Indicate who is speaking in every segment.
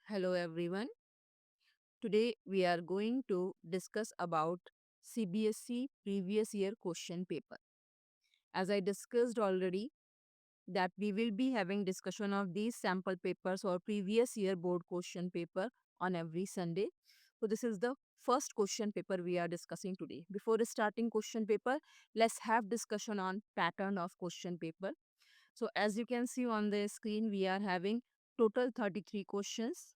Speaker 1: Hello everyone. Today we are going to discuss about CBSE previous year question paper. As I discussed already that we will be having discussion of these sample papers or previous year board question paper on every Sunday. So this is the first question paper we are discussing today. Before starting question paper, let's have discussion on pattern of question paper. So as you can see on the screen, we are having total 33 questions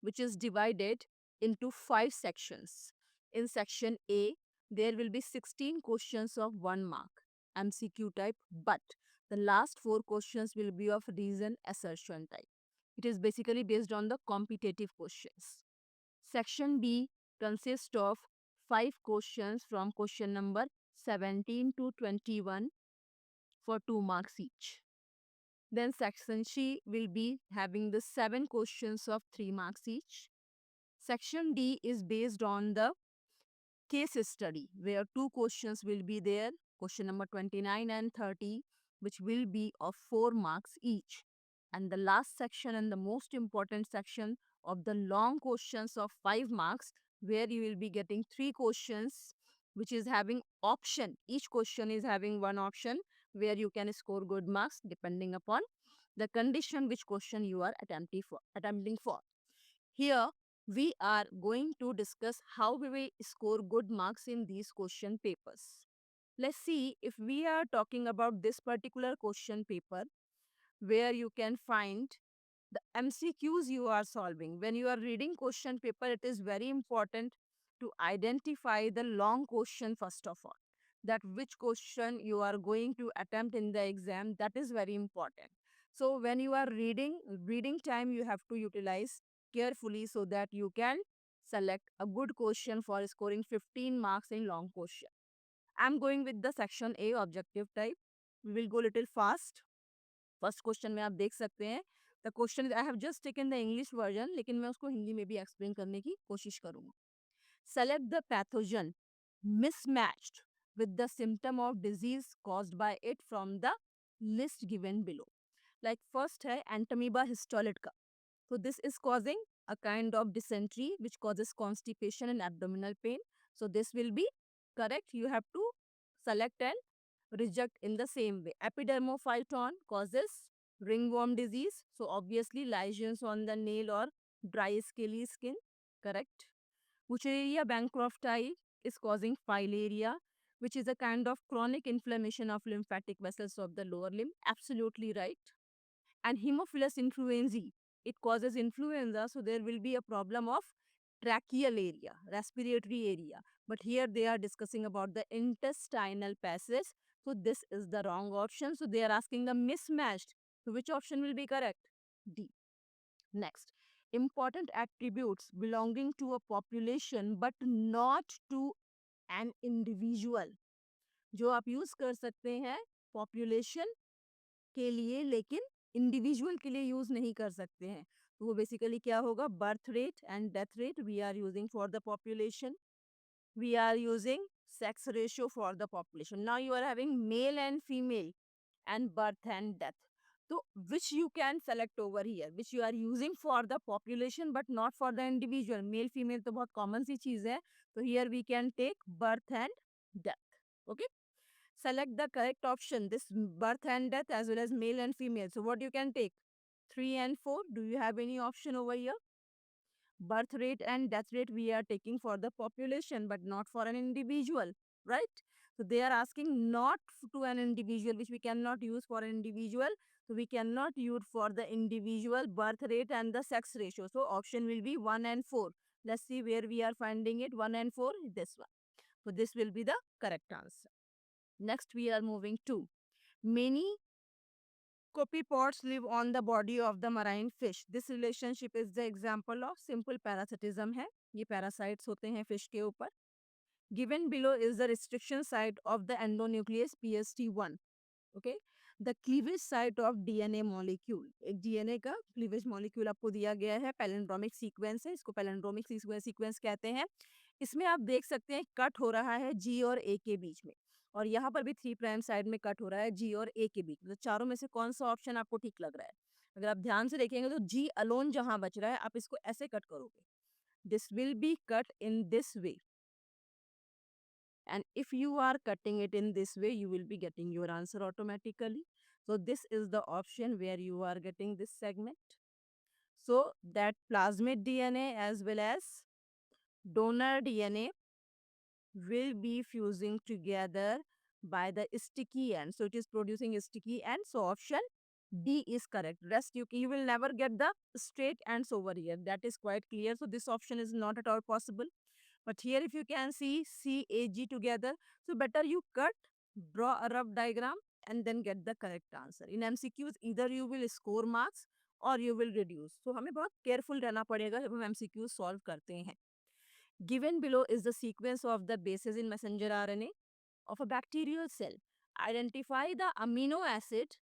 Speaker 1: which is divided into 5 sections. In section A, there will be 16 questions of 1 mark, MCQ type, but the last 4 questions will be of reason assertion type. It is basically based on the competitive questions. Section B consists of 5 questions from question number 17 to 21 for 2 marks each. Then section C will be having the 7 questions of 3 marks each. Section D is based on the case study where 2 questions will be there, question number 29 and 30, which will be of 4 marks each. And the last section and the most important section of the long questions of 5 marks, where you will be getting 3 questions which is having option. Each question is having one option where you can score good marks depending upon the condition which question you are attempting for. Here we are going to discuss how we will score good marks in these question papers. Let's see if we are talking about this particular question paper where you can find the MCQs you are solving. When you are reading question paper, it is very important to identify the long question first of all. That which question you are going to attempt in the exam, that is very important. So when you are reading time you have to utilize carefully so that you can select a good question for scoring 15 marks in long question. I'm going with the section A objective type. We will go little fast. First question में आप देख सकते हैं the question I have just taken the English version, लेकिन मैं उसको हिंदी में भी एक्सप्लेन करने की कोशिश करूंगा. Select the pathogen mismatched with the symptom of disease caused by it from the list given below. Like first है Entamoeba histolytica. So this is causing a kind of dysentery which causes constipation and abdominal pain. So this will be correct. You have to select and reject in the same way. Epidermophyton causes ringworm disease. So obviously lesions on the nail or dry scaly skin. Correct. Wuchereria bancrofti is causing filaria, which is a kind of chronic inflammation of lymphatic vessels of the lower limb. Absolutely right. And Haemophilus influenzae, it causes influenza, so there will be a problem of tracheal area, respiratory area. But here they are discussing about the intestinal passage. So this is the wrong option. So they are asking the mismatched. So which option will be correct? D. Next, important attributes belonging to a population but not to an individual. जो आप use कर सकते हैं population के लिए लेकिन individual के लिए यूज नहीं कर सकते हैं. तो वो बेसिकली क्या होगा? Birth rate and death rate we are using for the population. We are using sex ratio for the population. Now you are having male and female and birth and death. So which you can select over here, which you are using for the population but not for the individual. Male female तो बहुत common सी चीज है. So here we can take birth and death. Okay. Select the correct option. This birth and death as well as male and female. So what you can take? 3 and 4. Do you have any option over here? Birth rate and death rate we are taking for the population but not for an individual, right? So they are asking not to an individual, which we cannot use for an individual. So we cannot use for the individual birth rate and the sex ratio. So option will be 1 and 4. Let's see where we are finding it. 1 and 4, this one. So this will be the correct answer. Next we are moving to many copepods live on the body of the marine fish. This relationship is the example of simple parasitism है. ये parasites होते हैं fish के ऊपर. Given below is the restriction site of the endonuclease PST1. Okay. The cleavage site of DNA molecule. एक DNA का cleavage molecule आपको दिया गया है. Palindromic sequence है. इसको palindromic sequence कहते हैं. इसमें आप देख सकते हैं कट हो रहा है G और A के बीच में. और यहाँ पर भी 3 प्राइम साइड में कट हो रहा है G और A के बीच में. तो चारों में से कौन सा ऑप्शन आपको ठीक लग रहा है? अगर आप ध्यान से देखेंगे तो जी अलोन जहां बच रहा है आप इसको ऐसे कट करोगे, this will B cut in this way, and if you are cutting it in this way you will be getting your answer automatically. So this is the option where you are getting this segment. So that plasmid DNA as well as donor DNA will be fusing together by the sticky end. So it is producing a sticky end. So option D is correct. Rest you will never get the straight ends over here. That is quite clear. So this option is not at all possible. But here if you can see CAG together, so better you cut, draw a rough diagram and then get the correct answer. In MCQs either you will score marks or you will reduce. So हमें बहुत careful रहना पड़ेगा जब हम MCQs solve करते हैं. Given below is the sequence of the bases in messenger RNA of a bacterial cell. Identify the amino acid.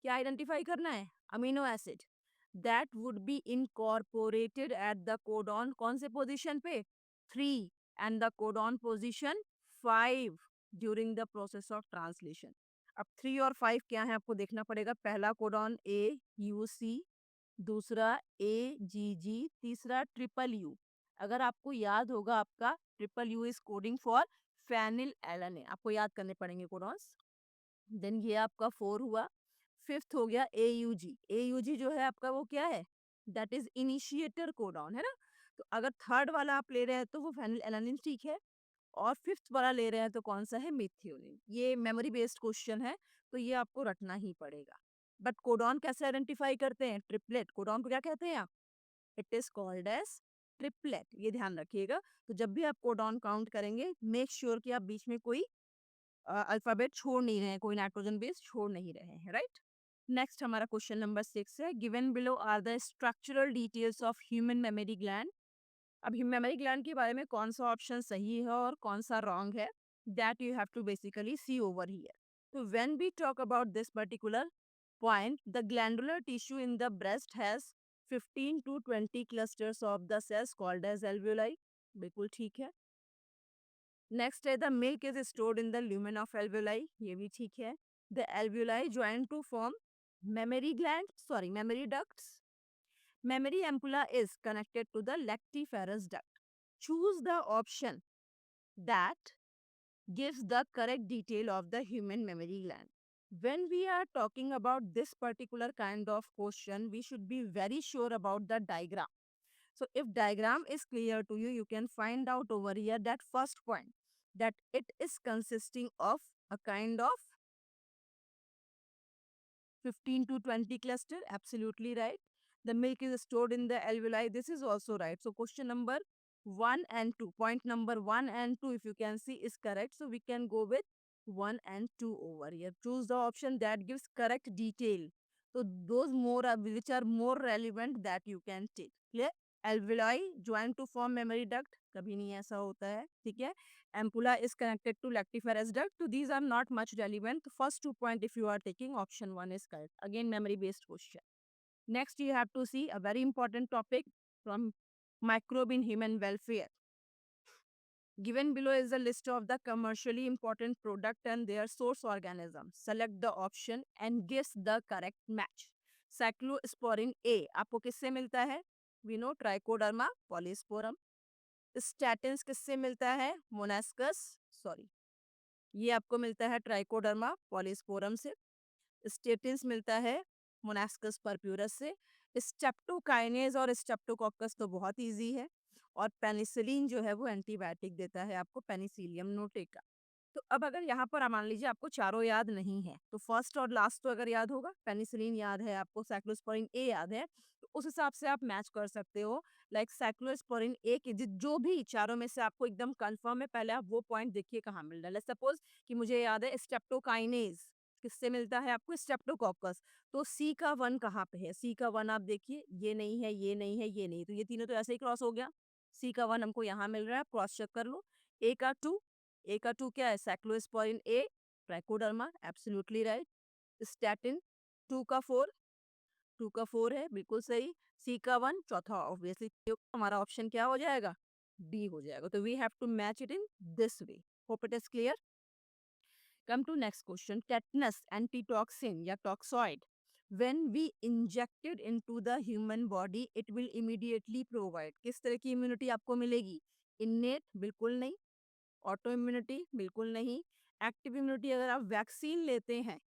Speaker 1: क्या identify करना है? Amino acid that would be incorporated at the codon कौन से position पे? 3 and the codon position 5 during the process of translation. अब 3 और 5 क्या है आपको देखना पड़ेगा. पहला कोडॉन AUC, दूसरा AGG, तीसरा ट्रिपल यू. अगर आपको याद होगा आपका triple U is coding for phenylalanine, आपको याद करने पड़ेंगे कोडॉन्स. देन ये आपका 4 हुआ. फिफ्थ हो गया AUG. AUG जो है आपका वो क्या है? दैट इज इनिशिएटर कोडॉन है ना. तो अगर थर्ड वाला आप ले रहे हैं तो वो फेनिल एलानिन ठीक है, और फिफ्थ वाला ले रहे हैं तो कौन सा है? मिथियोनिन. ये मेमोरी बेस्ड क्वेश्चन है तो ये आपको रटना ही पड़ेगा. बट कोडॉन कैसे आइडेंटिफाई करते हैं? ट्रिपलेट. कोडॉन को क्या कहते हैं आप? It is called as triplet. ये ध्यान रखिएगा. तो जब भी आप कोडॉन काउंट करेंगे मेक श्योर कि आप बीच में कोई अल्फाबेट छोड़ नहीं रहे हैं, कोई नाइट्रोजन बेस छोड़ नहीं रहे हैं. राइट. नेक्स्ट हमारा क्वेश्चन नंबर 6 है. Given below are the structural details of human memory gland. अब मेमोरी ग्लैंड के बारे में कौन सा ऑप्शन सही है और कौन सा रॉन्ग है, that you have to basically see over here. तो when we talk about this particular point, the glandular tissue in the breast has 15 to 20 clusters of the cells called as alveoli. बिल्कुल ठीक है. Next है the milk is stored in the lumen of alveoli. ये भी ठीक है. The alveoli join to form memory gland, sorry memory ducts. Mammary ampulla is connected to the lactiferous duct. Choose the option that gives the correct detail of the human mammary gland. When we are talking about this particular kind of question, we should be very sure about the diagram. So if diagram is clear to you, you can find out over here that first point, that it is consisting of a kind of 15 to 20 cluster. Absolutely right. The milk is stored in the alveoli. This is also right. So question number 1 and 2. Point number 1 and 2, if you can see, is correct. So we can go with 1 and 2 over here. Choose the option that gives correct detail. So those more which are more relevant that you can take. Clear? Alveoli join to form memory duct. कभी नहीं ऐसा होता है. ठीक है. Ampulla is connected to lactiferous duct. So these are not much relevant. The first 2 points, if you are taking, option 1 is correct. Again, memory based question. Next, you have to see a very important topic from microbe in human welfare. Given below is a list of the commercially important product and their source organism. Select the option and guess the correct match. Cyclosporin A आपको किससे मिलता है? We know Trichoderma polysporum. Statins किससे मिलता है? Monascus, sorry, ये आपको मिलता है ट्राइकोडर्मा पॉलीस्पोरम से. स्टेटिन्स मिलता है मोनास्कस परप्यूरस से. स्टेप्टोकाइनेज और स्टेप्टोकोकस तो बहुत इजी है. और पेनिसिलिन जो है वो एंटीबायोटिक देता है आपको, पेनिसिलियम नोटेका. तो अब अगर यहाँ पर मान लीजिए आपको चारों याद नहीं है तो फर्स्ट और लास्ट तो अगर याद होगा, पेनिसिलिन याद है आपको, साइक्लोस्पोरिन ए याद है, तो उस हिसाब से आप मैच कर सकते हो. लाइक साइक्लोस्पोरिन ए के जो भी चारों में से आपको एकदम कंफर्म है, पहले आप वो पॉइंट देखिए कहाँ मिल रहा है. सपोज कि मुझे याद है स्टेप्टोकाइनेज किससे मिलता है आपको? स्टेप्टोकोकस. तो सी का 1 कहाँ पे है? सी का 1 आप देखिए, ये नहीं है, ये नहीं है, ये नहीं, तो ये तीनों तो ऐसे ही क्रॉस हो गया. सी का 1 हमको यहाँ मिल रहा है, क्रॉस चेक कर लो. ए का 2, ए का 2 क्या है? साइक्लोस्पोरिन ए, ट्राइकोडर्मा, एब्सोल्युटली राइट. स्टैटिन 2 का 4, 2 का 4 है, बिल्कुल सही. सी का 1, चौथा ऑब्वियसली हमारा ऑप्शन क्या हो जाएगा? डी हो जाएगा. तो we have to match it in this way. Hope it is clear. Come to next question. Tetanus antitoxin या toxoid when we injected into the human body it will immediately provide. किस तरह की immunity आपको मिलेगी? Innate बिल्कुल नहीं, auto immunity बिल्कुल नहीं, एक्टिव इम्यूनिटी अगर आप वैक्सीन लेते हैं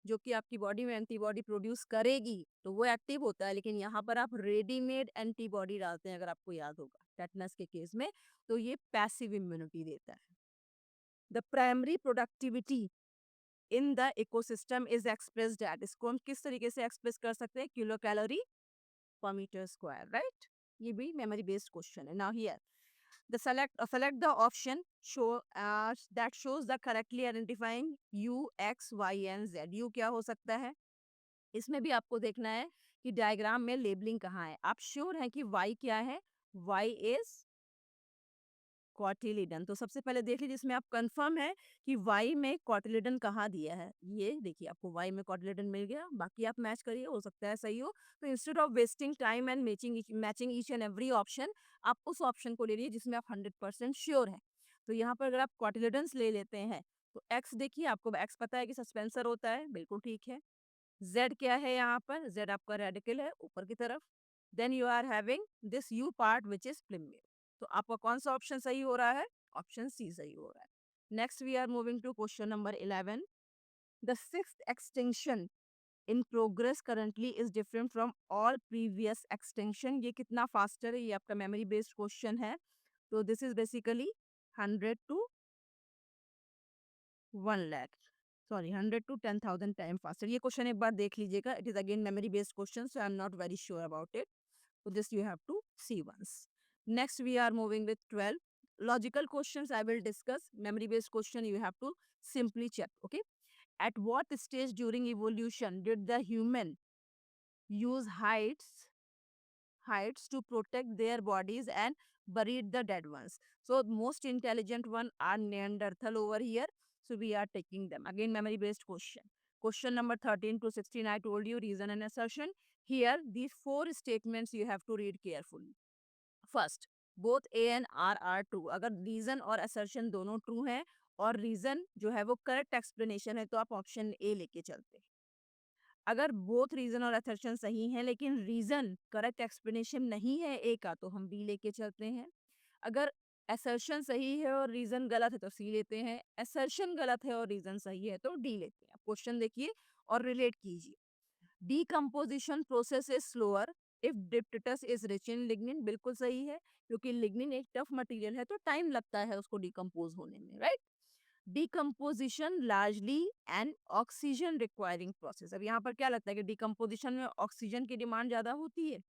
Speaker 1: जो कि आपकी बॉडी में एंटीबॉडी प्रोड्यूस करेगी तो वो एक्टिव होता है, लेकिन यहाँ पर आप रेडीमेड एंटीबॉडी डालते हैं, अगर आपको याद होगा टेटनस के केस में, तो ये पैसिव इम्यूनिटी देता है. The primary productivity in the ecosystem is expressed at, इसको हम किस तरीके से एक्सप्रेस कर सकते हैं? Kilocalorie per metre square, right? ये भी मेमोरी बेस्ड क्वेश्चन है. Now here the select the option show that shows the correctly identifying u x y and z. u क्या हो सकता है? इसमें भी आपको देखना है कि डायग्राम में लेबलिंग कहाँ है. आप श्योर हैं कि y क्या है? y is cotyledon. तो सबसे पहले देख लीजिए इसमें आप कंफर्म है कि y में कॉटिलिडन कहाँ दिया है. ये देखिए आपको y में कॉटिलिडन मिल गया, बाकी आप मैच करिए, हो सकता है सही हो. तो instead of wasting time and matching each and every option, आप उस ऑप्शन को ले लीजिए जिसमें आप 100% श्योर हैं. तो यहाँ पर अगर आप कॉटिलिडन्स ले लेते हैं तो x देखिए, आपको x पता है कि सस्पेंसर होता है, बिल्कुल ठीक है. z क्या है? यहाँ पर z आपका रेडिकल है ऊपर की तरफ. Then you are having this u part which is प्लिम्बियर. तो आपका कौन सा ऑप्शन सही हो रहा है? ऑप्शन सी सही हो रहा है. Next we are moving to question number 11. The sixth extension in progress currently is different from all previous extension. ये कितना फास्टर है? ये आपका मेमोरी बेस्ड क्वेश्चन है. तो this is basically 100 to 1 lakh, sorry 100 to 10,000 time faster. ये question एक बार देख लीजिएगा. It is again memory based question, so I am not very sure about it. So this you have to see once. Next we are moving with 12. Logical questions I will discuss. Memory based question you have to simply check. Okay. At what stage during evolution did the human use heights to protect their bodies and buried the dead ones? So most intelligent one are Neanderthal over here. So we are taking them. Again memory based question. Question number 13 to 16 I told you reason and assertion. Here these four statements you have to read carefully. First, both A and R true. अगर reason और assertion दोनों true हैं और reason जो है वो correct explanation है तो आप ऑप्शन ए लेके चलते हैं. अगर बोथ रीजन और असर्शन सही हैं लेकिन रीजन करेक्ट एक्सप्लेनेशन नहीं है ए का तो हम बी लेके चलते हैं. अगर असर्शन सही है और रीजन गलत है तो सी लेते हैं. असर्शन गलत है और रीजन सही है तो डी लेते हैं. क्वेश्चन देखिए और रिलेट कीजिए. Decomposition process is slower if detritus is rich in lignin. बिल्कुल सही है, क्योंकि लिग्निन एक टफ मटेरियल है तो टाइम लगता है उसको डिकम्पोज होने में, right? Decomposition largely and oxygen requiring process. अब यहाँ पर क्या लगता है कि डिकम्पोजिशन में ऑक्सीजन की डिमांड ज्यादा होती है.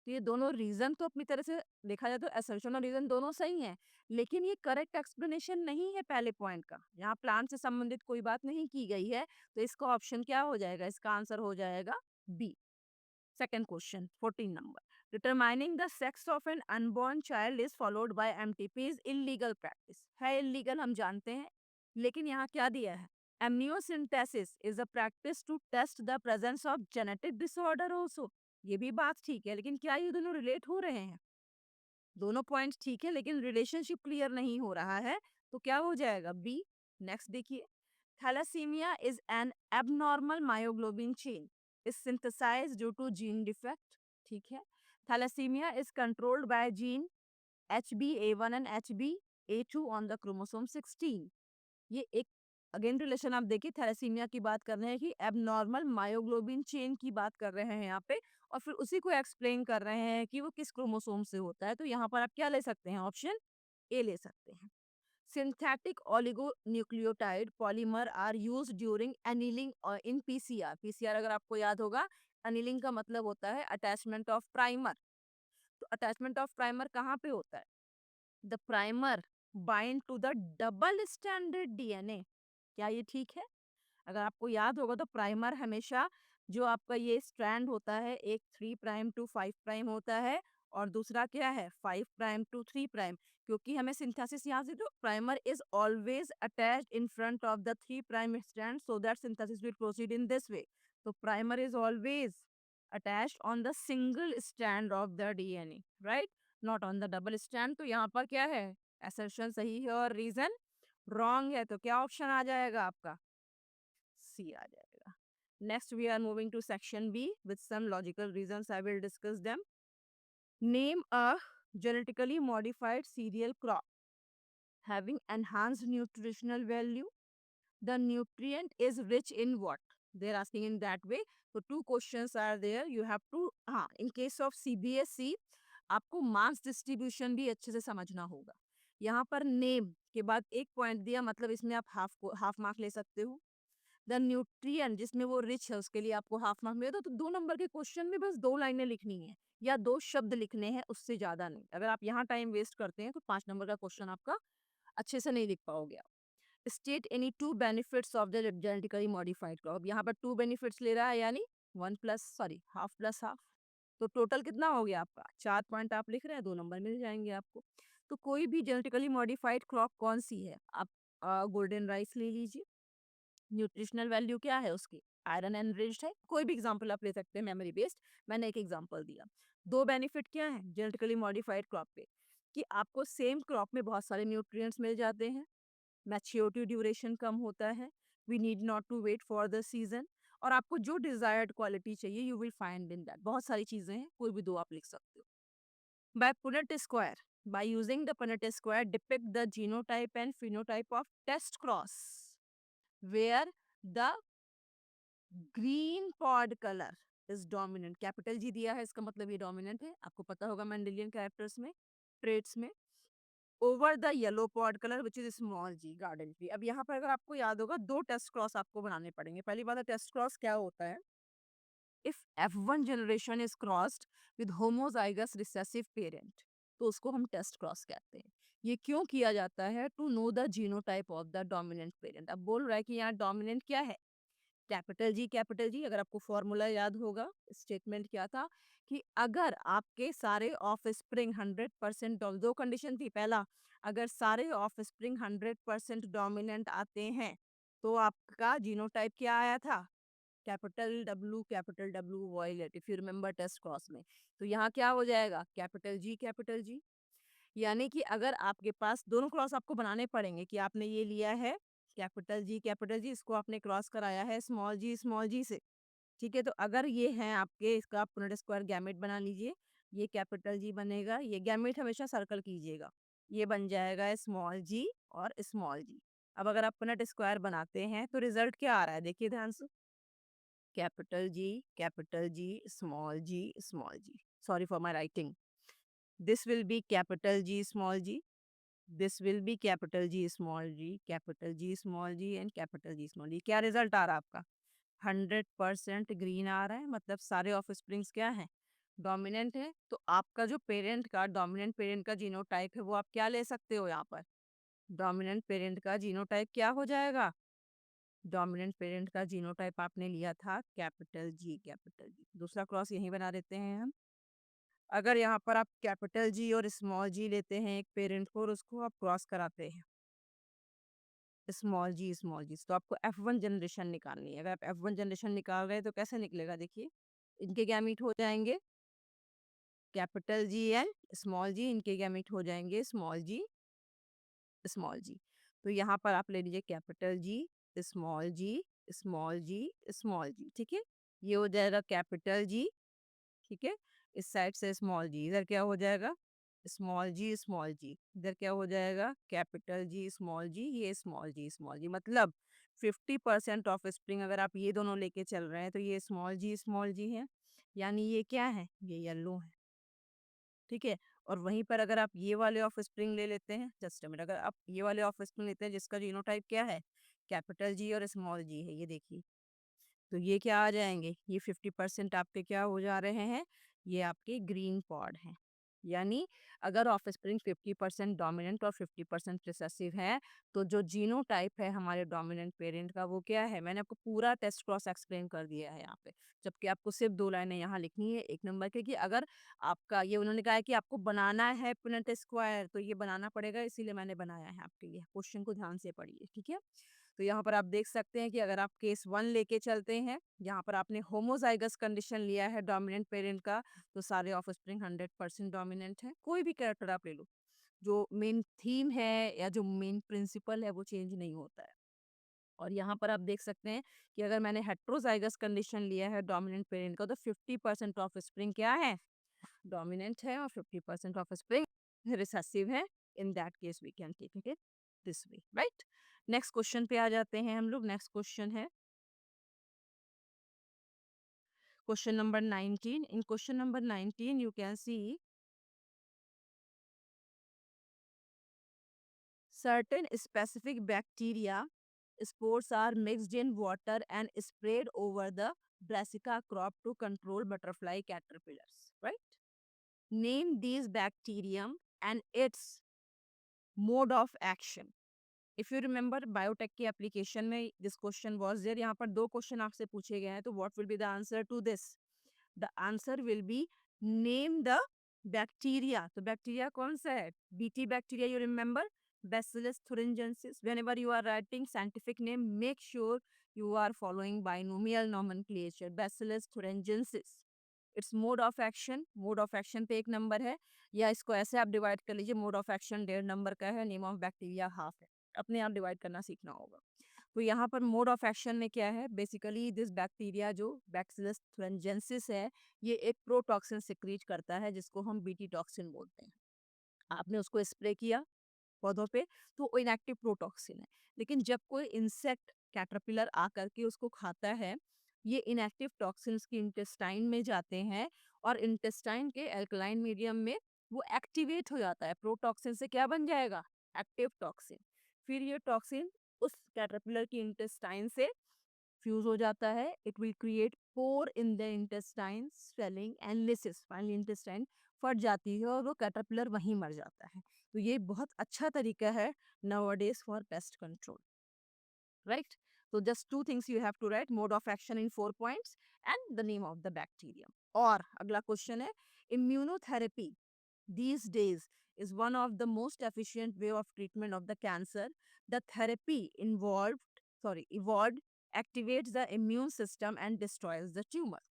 Speaker 1: तो ये दोनों रीजन तो अपनी तरह से देखा जाए तो असर्शन और रीजन दोनों सही हैं, लेकिन ये करेक्ट एक्सप्लेनेशन नहीं है पहले पॉइंट का. यहाँ प्लांट से संबंधित कोई बात नहीं की गई है, तो इसका ऑप्शन क्या हो जाएगा? इसका आंसर हो जाएगा B. Second question, 14 number. Determining the sex of an unborn child is followed by MTP is illegal practice. है illegal हम जानते हैं, लेकिन यहाँ क्या दिया है? Amniocentesis is a practice to test the presence of genetic disorder also. ये भी बात ठीक है, लेकिन क्या ये दोनों रिलेट हो रहे हैं? दोनों पॉइंट ठीक है लेकिन रिलेशनशिप क्लियर नहीं हो रहा है, तो क्या हो जाएगा? बी. नेक्स्ट देखिए. Thalassaemia is an abnormal myoglobin chain is synthesized due to gene defect. ठीक है. Thalassaemia is controlled by gene HbA1 and HbA2 on the chromosome 16. ये एक अगेन रिलेशन आप देखिए, थैलासीमिया की बात कर रहे हैं कि एबनॉर्मल मायोग्लोबिन चेन की बात कर रहे हैं यहाँ पे, और फिर उसी को एक्सप्लेन कर रहे हैं कि वो किस क्रोमोसोम से होता है. तो यहाँ पर आप क्या ले सकते हैं? ऑप्शन ए ले सकते हैं. Synthetic oligonucleotide polymer are used during annealing in PCR. PCR अगर आपको याद होगा, annealing का मतलब होता है attachment of primer. तो attachment of primer कहाँ पे होता है? The primer bind to the double stranded DNA. क्या ये ठीक है? अगर आपको याद होगा तो प्राइमर हमेशा जो आपका ये स्ट्रैंड होता है, एक 3 प्राइम टू 5 प्राइम होता है और दूसरा क्या है 5 प्राइम टू 3 प्राइम. क्योंकि हमें सिंथेसिस यहाँ से, तो primer is always attached in front of the 3 prime strand so that synthesis will proceed in this way. तो primer is always attached on the single strand of the DNA, right, not on the double strand. तो यहाँ पर क्या है? Assertion सही है और reason wrong है. तो क्या ऑप्शन आ जाएगा आपका? सी आ जाएगा. Next, we are moving to section B with some logical reasons. I will discuss them. Name a genetically modified cereal crop having enhanced nutritional value. The nutrient is rich in what? They're asking in that way. So two questions are there. You have to, हाँ, in case of CBSE, आपको marks distribution भी अच्छे से समझना होगा. यहाँ पर name के बाद एक पॉइंट दिया, मतलब इसमें आप हाफ मार्क ले सकते हो. द न्यूट्रिएंट जिसमें वो रिच है उसके लिए आपको हाफ मार्क मिलेगा. तो 2 नंबर के क्वेश्चन में बस 2 लाइनें लिखनी है या 2 शब्द लिखने हैं, उससे ज्यादा नहीं. अगर आप यहाँ टाइम वेस्ट करते हैं तो 5 नंबर का क्वेश्चन आपका अच्छे से नहीं लिख पाओगे आप. State any 2 benefits of the genetically modified crop. यहाँ पर 2 बेनिफिट्स ले रहा है, यानी हाफ प्लस हाफ. तो टोटल कितना हो गया आपका? 4 पॉइंट आप लिख रहे हैं, 2 नंबर मिल जाएंगे आपको. तो कोई भी जेनेटिकली मॉडिफाइड क्रॉप कौन सी है? आप गोल्डन राइस ले लीजिए. न्यूट्रिशनल वैल्यू क्या है उसकी? आयरन एनरिच्ड है. कोई भी एग्जांपल आप ले सकते हैं मेमोरी बेस्ड. मैंने एक एग्जांपल दिया. 2 बेनिफिट क्या है जेनेटिकली मॉडिफाइड क्रॉप पे? कि आपको सेम क्रॉप में बहुत सारे न्यूट्रिएंट्स मिल जाते हैं. मैच्योरिटी ड्यूरेशन कम होता है. We need not to wait for the season. और आपको जो डिजायर्ड क्वालिटी चाहिए you will find in that. बहुत सारी चीजें हैं, कोई भी 2 आप लिख सकते हो. By Punnett square, by using the Punnett square, depict the genotype and phenotype of test cross where the green pod color is dominant. Capital G दिया है, इसका मतलब ये डोमिनेंट है. आपको पता होगा मेंडेलियन कैरेक्टर्स में, ट्रेट्स में. Over the yellow pod colour which is small g, garden tree. अब यहाँ पर अगर आपको याद होगा 2 टेस्ट क्रॉस आपको बनाने पड़ेंगे. पहली बात है टेस्ट क्रॉस क्या होता है? If F1 generation is crossed with homozygous recessive parent, तो उसको हम टेस्ट क्रॉस कहते हैं. ये क्यों किया जाता है? To know the genotype of the dominant parent. अब बोल रहा है कि यहाँ डोमिनेंट क्या है? Capital G. अगर आपको फॉर्मूला याद होगा, स्टेटमेंट क्या था? कि अगर आपके सारे ऑफ स्प्रिंग 100% 2 कंडीशन थी. पहला, अगर सारे ऑफ स्प्रिंग 100% डोमिनेंट आते हैं तो आपका जीनोटाइप क्या आया था? Capital W violet, if you remember test cross में. तो यहाँ क्या हो जाएगा? Capital G. यानी कि अगर आपके पास दोनों क्रॉस आपको बनाने पड़ेंगे, कि आपने ये लिया है कैपिटल जी, इसको आपने क्रॉस कराया है स्मॉल जी से. ठीक है, तो अगर ये हैं आपके, इसका आप पुनेट स्क्वायर गैमेट बना लीजिए. ये कैपिटल जी बनेगा. ये गैमेट हमेशा सर्कल कीजिएगा. ये बन जाएगा स्मॉल जी और स्मॉल जी. अब अगर आप पुनेट स्क्वायर बनाते हैं तो रिजल्ट क्या आ रहा है? देखिए ध्यान से. Capital G, small G. Sorry for my writing. This will be capital G small G. This will be capital G small G, capital G small G and capital G small G. क्या result आ रहा है आपका? 100% green आ रहा है. मतलब सारे of springs क्या हैं? डोमिनेंट है. तो आपका जो पेरेंट का, डोमिनेंट पेरेंट का जीनोटाइप है, वो आप क्या ले सकते हो यहाँ पर? डोमिनेंट पेरेंट का जीनोटाइप क्या हो जाएगा? डोमिनेंट पेरेंट का जीनोटाइप आपने लिया था कैपिटल जी. दूसरा क्रॉस यहीं बना देते हैं हम. अगर यहाँ पर आप कैपिटल जी और स्मॉल जी लेते हैं एक पेरेंट को, और उसको आप क्रॉस कराते हैं स्मॉल जी, तो आपको F1 जनरेशन निकालनी है. अगर आप F1 जनरेशन निकाल रहे हैं तो कैसे निकलेगा? देखिए, इनके गैमीट हो जाएंगे कैपिटल जी एंड स्मॉल जी. इनके गैमीट हो जाएंगे स्मॉल जी. तो यहाँ पर आप ले लीजिए कैपिटल जी, स्मॉल जी, ठीक है. ये हो जाएगा कैपिटल जी. ठीक है, इस साइड से स्मॉल जी. इधर क्या हो जाएगा? स्मॉल जी. इधर क्या हो जाएगा? कैपिटल जी स्मॉल जी. ये स्मॉल जी. मतलब 50% ऑफ स्प्रिंग अगर आप ये दोनों लेके चल रहे हैं तो ये स्मॉल जी है. यानी ये क्या है? ये येलो है. ठीक है. और वहीं पर अगर आप ये वाले ऑफ स्प्रिंग ले लेते हैं, जस्ट मिनट, अगर आप ये वाले ऑफ स्प्रिंग लेते हैं जिसका जीनोटाइप क्या है? कैपिटल जी और स्मॉल जी है, ये देखिए. तो ये क्या आ जाएंगे? ये 50% आपके क्या हो जा रहे हैं? ये आपके ग्रीन पॉड हैं. यानी अगर ऑफ स्प्रिंग 50% डोमिनेंट और 50% रिसेसिव है, तो जो जीनोटाइप है हमारे डोमिनेंट पेरेंट का, वो क्या है? मैंने आपको पूरा टेस्ट क्रॉस एक्सप्लेन कर दिया है यहाँ पे. जबकि आपको सिर्फ 2 लाइनें यहाँ लिखनी है 1 नंबर के. कि अगर आपका ये, उन्होंने कहा है कि आपको बनाना है पुनेट स्क्वायर, तो ये बनाना पड़ेगा, इसीलिए मैंने बनाया है आपके लिए. क्वेश्चन को ध्यान से पढ़िए. ठीक है. तो यहाँ पर आप देख सकते हैं कि अगर आप केस 1 लेके चलते हैं, यहाँ पर आपने होमोजाइगस कंडीशन लिया है डोमिनेंट पेरेंट का, तो सारे ऑफस्प्रिंग 100% डोमिनेंट है. कोई भी कैरेक्टर आप ले लो, जो मेन थीम है या जो मेन प्रिंसिपल है वो चेंज नहीं होता है. और यहाँ पर आप देख सकते हैं कि अगर मैंने हेट्रोजाइगस कंडीशन लिया है डोमिनेंट पेरेंट का, तो 50% ऑफ स्प्रिंग क्या है, डोमिनेंट है, और 50% ऑफ स्प्रिंग रिसेसिव है. In that case we can take it this way, right. Next question पे आ जाते हैं हम लोग. नेक्स्ट क्वेश्चन है question number 19. In question number 19 you can see certain specific bacteria spores are mixed in water and sprayed over the brassica crop to control butterfly caterpillars, right. Name these bacterium and its mode of action. If you remember biotech के application में this question was there. यहाँ पर दो question आपसे पूछे गए हैं, तो what will be the answer to this. The answer will be name the bacteria. तो बैक्टीरिया कौन सा है, BT bacteria. You remember Bacillus thuringiensis. Whenever you are writing scientific name, make sure you are following binomial nomenclature. Bacillus thuringiensis. It's mode of action, mode of action पे एक number है, या इसको ऐसे आप डिवाइड कर लीजिए, मोड ऑफ एक्शन 1.5 नंबर का है, नेम ऑफ बैक्टीरिया हाफ है. अपने आप डिवाइड करना सीखना होगा. तो यहाँ पर मोड ऑफ एक्शन में क्या है, बेसिकली दिस बैक्टीरिया जो बैक्सिलस थुरिंजेंसिस है, ये एक प्रोटॉक्सिन सिक्रीट करता है जिसको हम बीटी टॉक्सिन बोलते हैं. आपने उसको स्प्रे किया पौधों पे, तो वो इनएक्टिव प्रोटॉक्सिन है. लेकिन जब कोई इंसेक्ट कैटरपिलर आकर के उसको खाता है, ये इनएक्टिव टॉक्सिन्स की इंटेस्टाइन में जाते हैं, और इंटेस्टाइन के एल्कलाइन मीडियम में वो एक्टिवेट हो जाता है. प्रोटॉक्सिन से क्या बन जाएगा, एक्टिव टॉक्सिन. फिर ये टॉक्सिन उस कैटरपिलर की इंटेस्टाइन से फ्यूज हो जाता है. It will create pore in the intestine, swelling and lysis. Finally intestine फट जाती है और वो कैटरपिलर वहीं मर जाता है. तो ये बहुत अच्छा तरीका है nowadays for pest control, right. So just two things you have to write: mode of action in 4 points and the name of the bacterium. और अगला क्वेश्चन है, immunotherapy these days is one of the most efficient way of treatment of the cancer. The therapy evolved activates the immune system and destroys the tumor.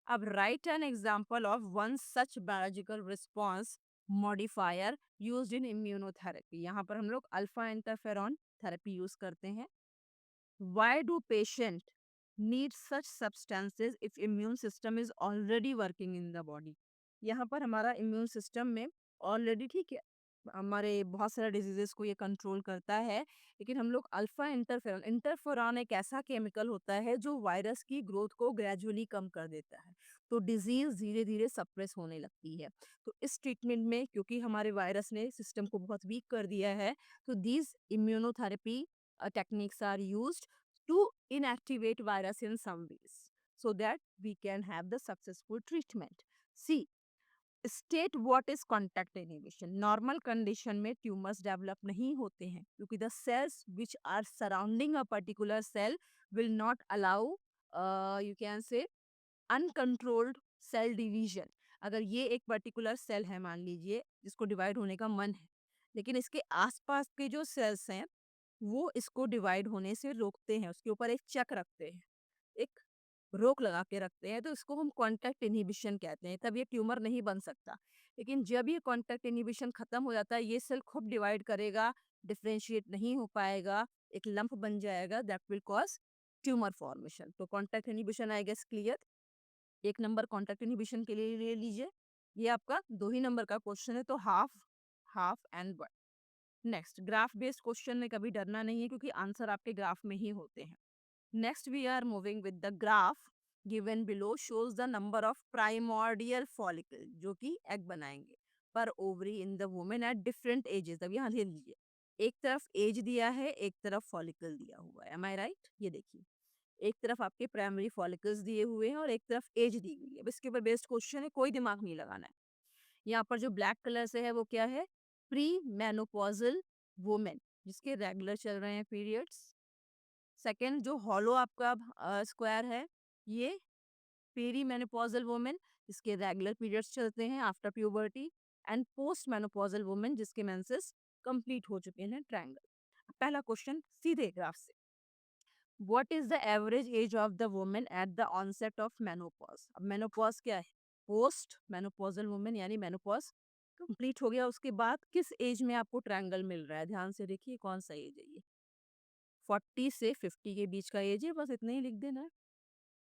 Speaker 1: अब write an example of one such biological response modifier used in immunotherapy. यहाँ पर हम लोग alpha interferon therapy use करते हैं. Why do patient need such substances if immune system is already working in the body? यहाँ पर हमारा immune system में ऑलरेडी, ठीक है, हमारे बहुत सारे डिजीजेस को ये कंट्रोल करता है, लेकिन हम लोग अल्फा इंटरफेरॉन, इंटरफेरॉन एक ऐसा केमिकल होता है जो वायरस की ग्रोथ को ग्रेजुअली कम कर देता है, तो डिजीज धीरे धीरे सप्रेस होने लगती है. तो इस ट्रीटमेंट में क्योंकि हमारे वायरस ने सिस्टम को बहुत वीक कर दिया है, तो these immunotherapy techniques are used to inactivate virus in some ways so that we can have the successful treatment. See, state what is contact inhibition. Normal condition में tumors develop नहीं होते हैं क्योंकि the cells which are surrounding a particular cell will not allow you can say uncontrolled cell division. अगर ये एक particular cell है मान लीजिए जिसको डिवाइड होने का मन है, लेकिन इसके आसपास के जो सेल्स हैं वो इसको डिवाइड होने से रोकते हैं, उसके ऊपर एक चेक रखते हैं, एक रोक लगा के रखते हैं, तो इसको हम कॉन्टैक्ट इनहिबिशन कहते हैं. तब ये ट्यूमर नहीं बन सकता. लेकिन जब ये कॉन्टैक्ट इनहिबिशन खत्म हो जाता है, ये सेल खूब डिवाइड करेगा, डिफरेंशिएट नहीं हो पाएगा, एक लंप बन जाएगा, that will cause tumour formation. तो contact inhibition I guess clear. 1 number contact inhibition के लिए ले लीजिए. ये आपका 2 ही नंबर का क्वेश्चन है, तो half half and one. Next, graph based question में कभी डरना नहीं है क्योंकि आंसर आपके ग्राफ में ही होते हैं. Next we are moving with the graph given below shows the number of primordial follicle जो कि एग बनाएंगे पर ovary in the women at different ages. अब यहाँ ले लीजिए, एक तरफ एज दिया है, एक तरफ फॉलिकल दिया हुआ है. एम आई राइट? ये देखिए, एक तरफ आपके प्राइमरी फॉलिकल्स दिए हुए हैं और एक तरफ एज दी हुई है. अब इसके ऊपर बेस्ड क्वेश्चन है, कोई दिमाग नहीं लगाना है. यहाँ पर जो ब्लैक कलर से है वो क्या है, प्री मेनोपॉजल वुमेन जिसके रेगुलर चल रहे हैं पीरियड्स. सेकंड जो हॉलो आपका स्क्वायर है, ये पेरी मेनोपॉजल वुमेन जिसके रेगुलर पीरियड्स चलते हैं after puberty. And post menopausal women जिसके मेंसेस कंप्लीट हो चुके हैं, ट्रायंगल. पहला क्वेश्चन सीधे ग्राफ से, what is the average age of the women at the onset of menopause. अब मेनोपॉज क्या है, पोस्ट मेनोपॉजल वुमेन यानी मेनोपॉज कंप्लीट हो गया उसके बाद किस एज में आपको ट्रायंगल मिल रहा है. ध्यान से देखिए कौन सा एज है ये, 40 से 50 के बीच का एज है, बस इतना ही लिख देना है,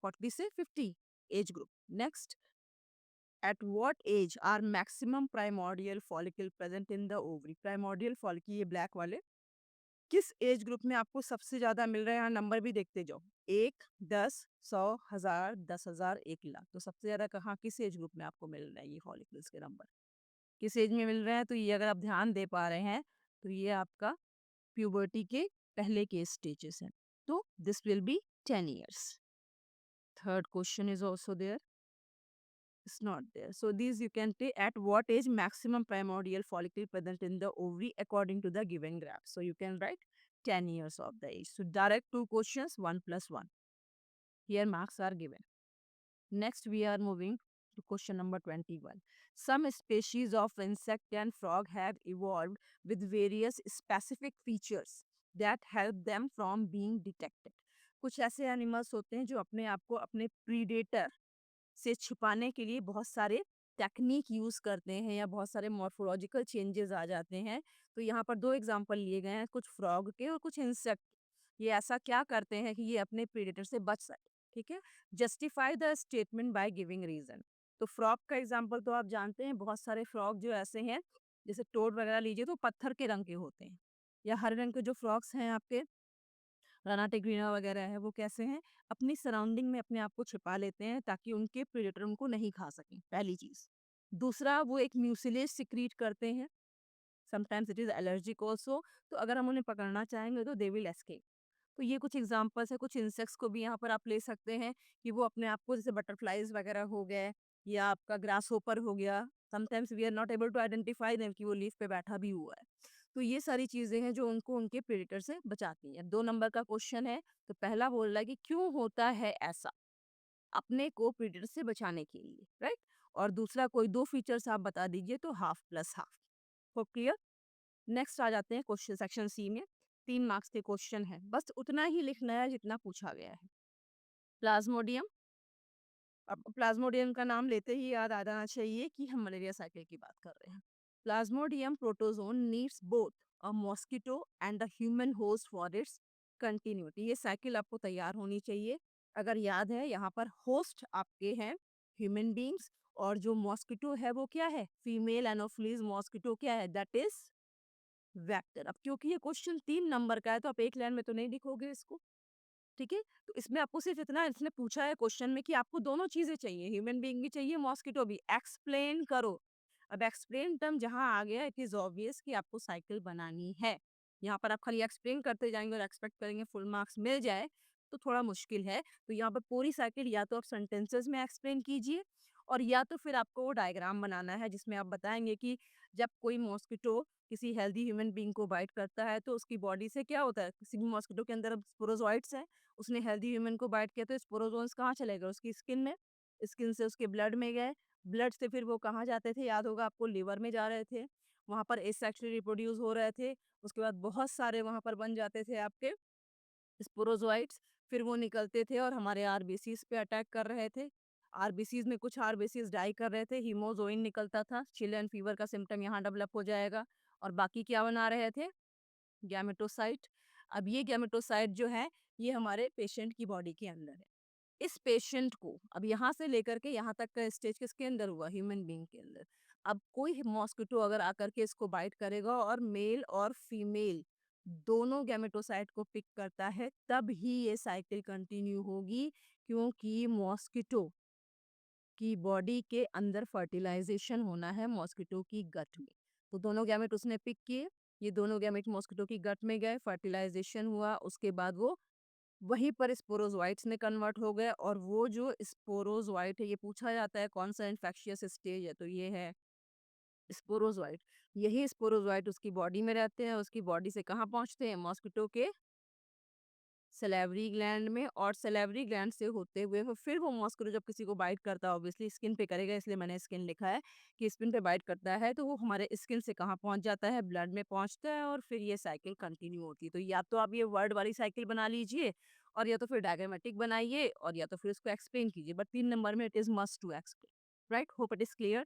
Speaker 1: 40 से 50 age group. Next, at what age are maximum primordial follicle present in the ovary? Primordial follicle ये ब्लैक वाले किस एज ग्रुप में आपको सबसे ज्यादा मिल रहे हैं? यहाँ नंबर भी देखते जाओ, 1, 10, 100, 1000, 10,000, 1 लाख। तो सबसे ज्यादा कहाँ किस एज ग्रुप में आपको मिल रहे हैं ये फॉलिकल्स के नंबर? किस एज में मिल रहे हैं? तो ये अगर आप ध्यान दे पा रहे हैं तो ये आपका प्यूबर्टी के पहले के स्टेजेस हैं। तो this will B 10 years. Third question is also there. It's not there. So these you can take at what age maximum primordial follicle present in the ovary according to the given graph. So you can write 10 years of the age. So direct two questions, 1 plus 1. Here marks are given. Next we are moving to question number 21. Some species of insect and frog have evolved with various specific features that help them from being detected. कुछ ऐसे animals होते हैं जो अपने आप को अपने predator से छुपाने के लिए बहुत सारे टेक्निक यूज करते हैं या बहुत सारे मॉर्फोलॉजिकल चेंजेस आ जाते हैं। तो यहाँ पर दो एग्जांपल लिए गए हैं, कुछ फ्रॉग के और कुछ इंसेक्ट। ये ऐसा क्या करते हैं कि ये अपने प्रीडेटर से बच सके, ठीक है। Justify the statement by giving reason. तो फ्रॉग का एग्जाम्पल तो आप जानते हैं, बहुत सारे फ्रॉग जो ऐसे हैं, जैसे टोड वगैरह लीजिए तो पत्थर के रंग के होते हैं, या हरे रंग के जो फ्रॉग्स हैं आपके रानाटिग्रीना वगैरह है, वो कैसे हैं, अपनी सराउंडिंग में अपने आप को छिपा लेते हैं ताकि उनके प्रेडेटर उनको नहीं खा सकें, पहली चीज। दूसरा, वो एक म्यूसिलेज सिक्रीट करते हैं, sometimes it is allergic also. तो अगर हम उन्हें पकड़ना चाहेंगे तो दे विल एस्केप। तो ये कुछ एग्जांपल्स है, कुछ इंसेक्ट्स को भी यहाँ पर आप ले सकते हैं कि वो अपने आप को, जैसे बटरफ्लाइज वगैरह हो गए या आपका ग्रास होपर हो गया, sometimes we are not able to identify them कि वो लीफ पे बैठा भी हुआ है। तो ये सारी चीजें हैं जो उनको उनके प्रेडेटर से बचाती हैं। 2 नंबर का क्वेश्चन है, तो पहला बोल रहा है कि क्यों होता है ऐसा अपने को प्रेडेटर से बचाने के लिए, राइट। और दूसरा, कोई 2 फीचर्स आप बता दीजिए, तो हाफ प्लस हाफ। हो क्लियर? नेक्स्ट आ जाते हैं क्वेश्चन सेक्शन सी में। 3 मार्क्स के क्वेश्चन है, बस उतना ही लिखना है जितना पूछा गया है। प्लाज्मोडियम, अब प्लाज्मोडियम का नाम लेते ही याद आ जाना चाहिए कि हम मलेरिया साइकिल की बात कर रहे हैं। Plasmodium protozoan needs both a mosquito and the human host for its continuity. ये साइकिल आपको तैयार होनी चाहिए। अगर याद है, यहाँ पर होस्ट आपके हैं ह्यूमन बींग्स, और जो मॉस्किटो है वो क्या है, फीमेल एनोफिलीज मॉस्किटो क्या है, दैट इज वेक्टर। अब क्योंकि ये क्वेश्चन 3 नंबर का है तो आप एक लाइन में तो नहीं लिखोगे इसको, ठीक है। तो इसमें आपको सिर्फ इतना इसने पूछा है क्वेश्चन में कि आपको दोनों चीजें चाहिए, ह्यूमन बीइंग भी चाहिए, मॉस्किटो भी। एक्सप्लेन करो। अब एक्सप्लेन टर्म जहां आ गया, इट इज ऑब्वियस कि आपको साइकिल बनानी है। यहाँ पर आप खाली एक्सप्लेन करते जाएंगे और एक्सपेक्ट करेंगे फुल मार्क्स मिल जाए, तो थोड़ा मुश्किल है। तो यहाँ पर पूरी साइकिल या तो आप सेंटेंसेस में एक्सप्लेन कीजिए, और या तो फिर आपको वो डायग्राम बनाना है जिसमें आप बताएंगे कि जब कोई मॉस्किटो किसी हेल्दी ह्यूमन बीइंग को बाइट करता है तो उसकी बॉडी से क्या होता है। किसी भी मॉस्किटो के अंदर स्पोरोजोइट्स हैं, उसने हेल्दी ह्यूमन को बाइट किया तो स्पोरोजोन्स कहाँ चले गए, उसकी स्किन में, स्किन से उसके ब्लड में गए, ब्लड से फिर वो कहाँ जाते थे, याद होगा आपको, लिवर में जा रहे थे, वहाँ पर एसेक्सुअली रिप्रोड्यूस हो रहे थे। उसके बाद बहुत सारे वहाँ पर बन जाते थे आपके स्पोरोजोइट्स, फिर वो निकलते थे और हमारे आरबीसीज पे अटैक कर रहे थे। आरबीसीज में कुछ आरबीसीज डाई कर रहे थे, हीमोजोइन निकलता था, चिल एंड फीवर का सिम्टम यहाँ डेवलप हो जाएगा। और बाकी क्या बना रहे थे, गैमेटोसाइट। अब ये गैमेटोसाइट जो है, ये हमारे पेशेंट की बॉडी के अंदर है। इस पेशेंट को अब यहाँ से लेकर के यहाँ तक का स्टेज किसके अंदर हुआ, ह्यूमन बीइंग के अंदर। अब कोई मॉस्किटो अगर आकर के इसको बाइट करेगा और मेल और फीमेल दोनों गैमेटोसाइट को पिक करता है, तब ही ये साइकिल कंटिन्यू होगी, क्योंकि मॉस्किटो की बॉडी के अंदर फर्टिलाइजेशन होना है मॉस्किटो की गट में। तो दोनों गैमेट उसने पिक किए, ये दोनों गैमेट मॉस्किटो की गट में गए, फर्टिलाइजेशन हुआ, उसके बाद वो वहीं पर स्पोरोजोइट्स में कन्वर्ट हो गए। और वो जो स्पोरोजोइट है, ये पूछा जाता है कौन सा इन्फेक्शियस स्टेज है, तो ये है स्पोरोजोइट। यही स्पोरोजोइट उसकी बॉडी में रहते हैं, उसकी बॉडी से कहाँ पहुंचते हैं, मॉस्किटो के सलेवरी ग्लैंड में, और सलेवरी ग्लैंड से होते हुए फिर वो मॉस्किटो जब किसी को बाइट करता है, ऑब्वियसली स्किन पे करेगा, इसलिए मैंने स्किन लिखा है कि स्किन पे बाइट करता है, तो वो हमारे स्किन से कहाँ पहुंच जाता है, ब्लड में पहुंचता है, और फिर ये साइकिल कंटिन्यू होती है। तो या तो आप ये वर्ड वाली साइकिल बना लीजिए, और या तो फिर डायग्रामेटिक बनाइए, और या तो फिर उसको एक्सप्लेन कीजिए, बट 3 नंबर में it is must to explain, right. Hope it is clear.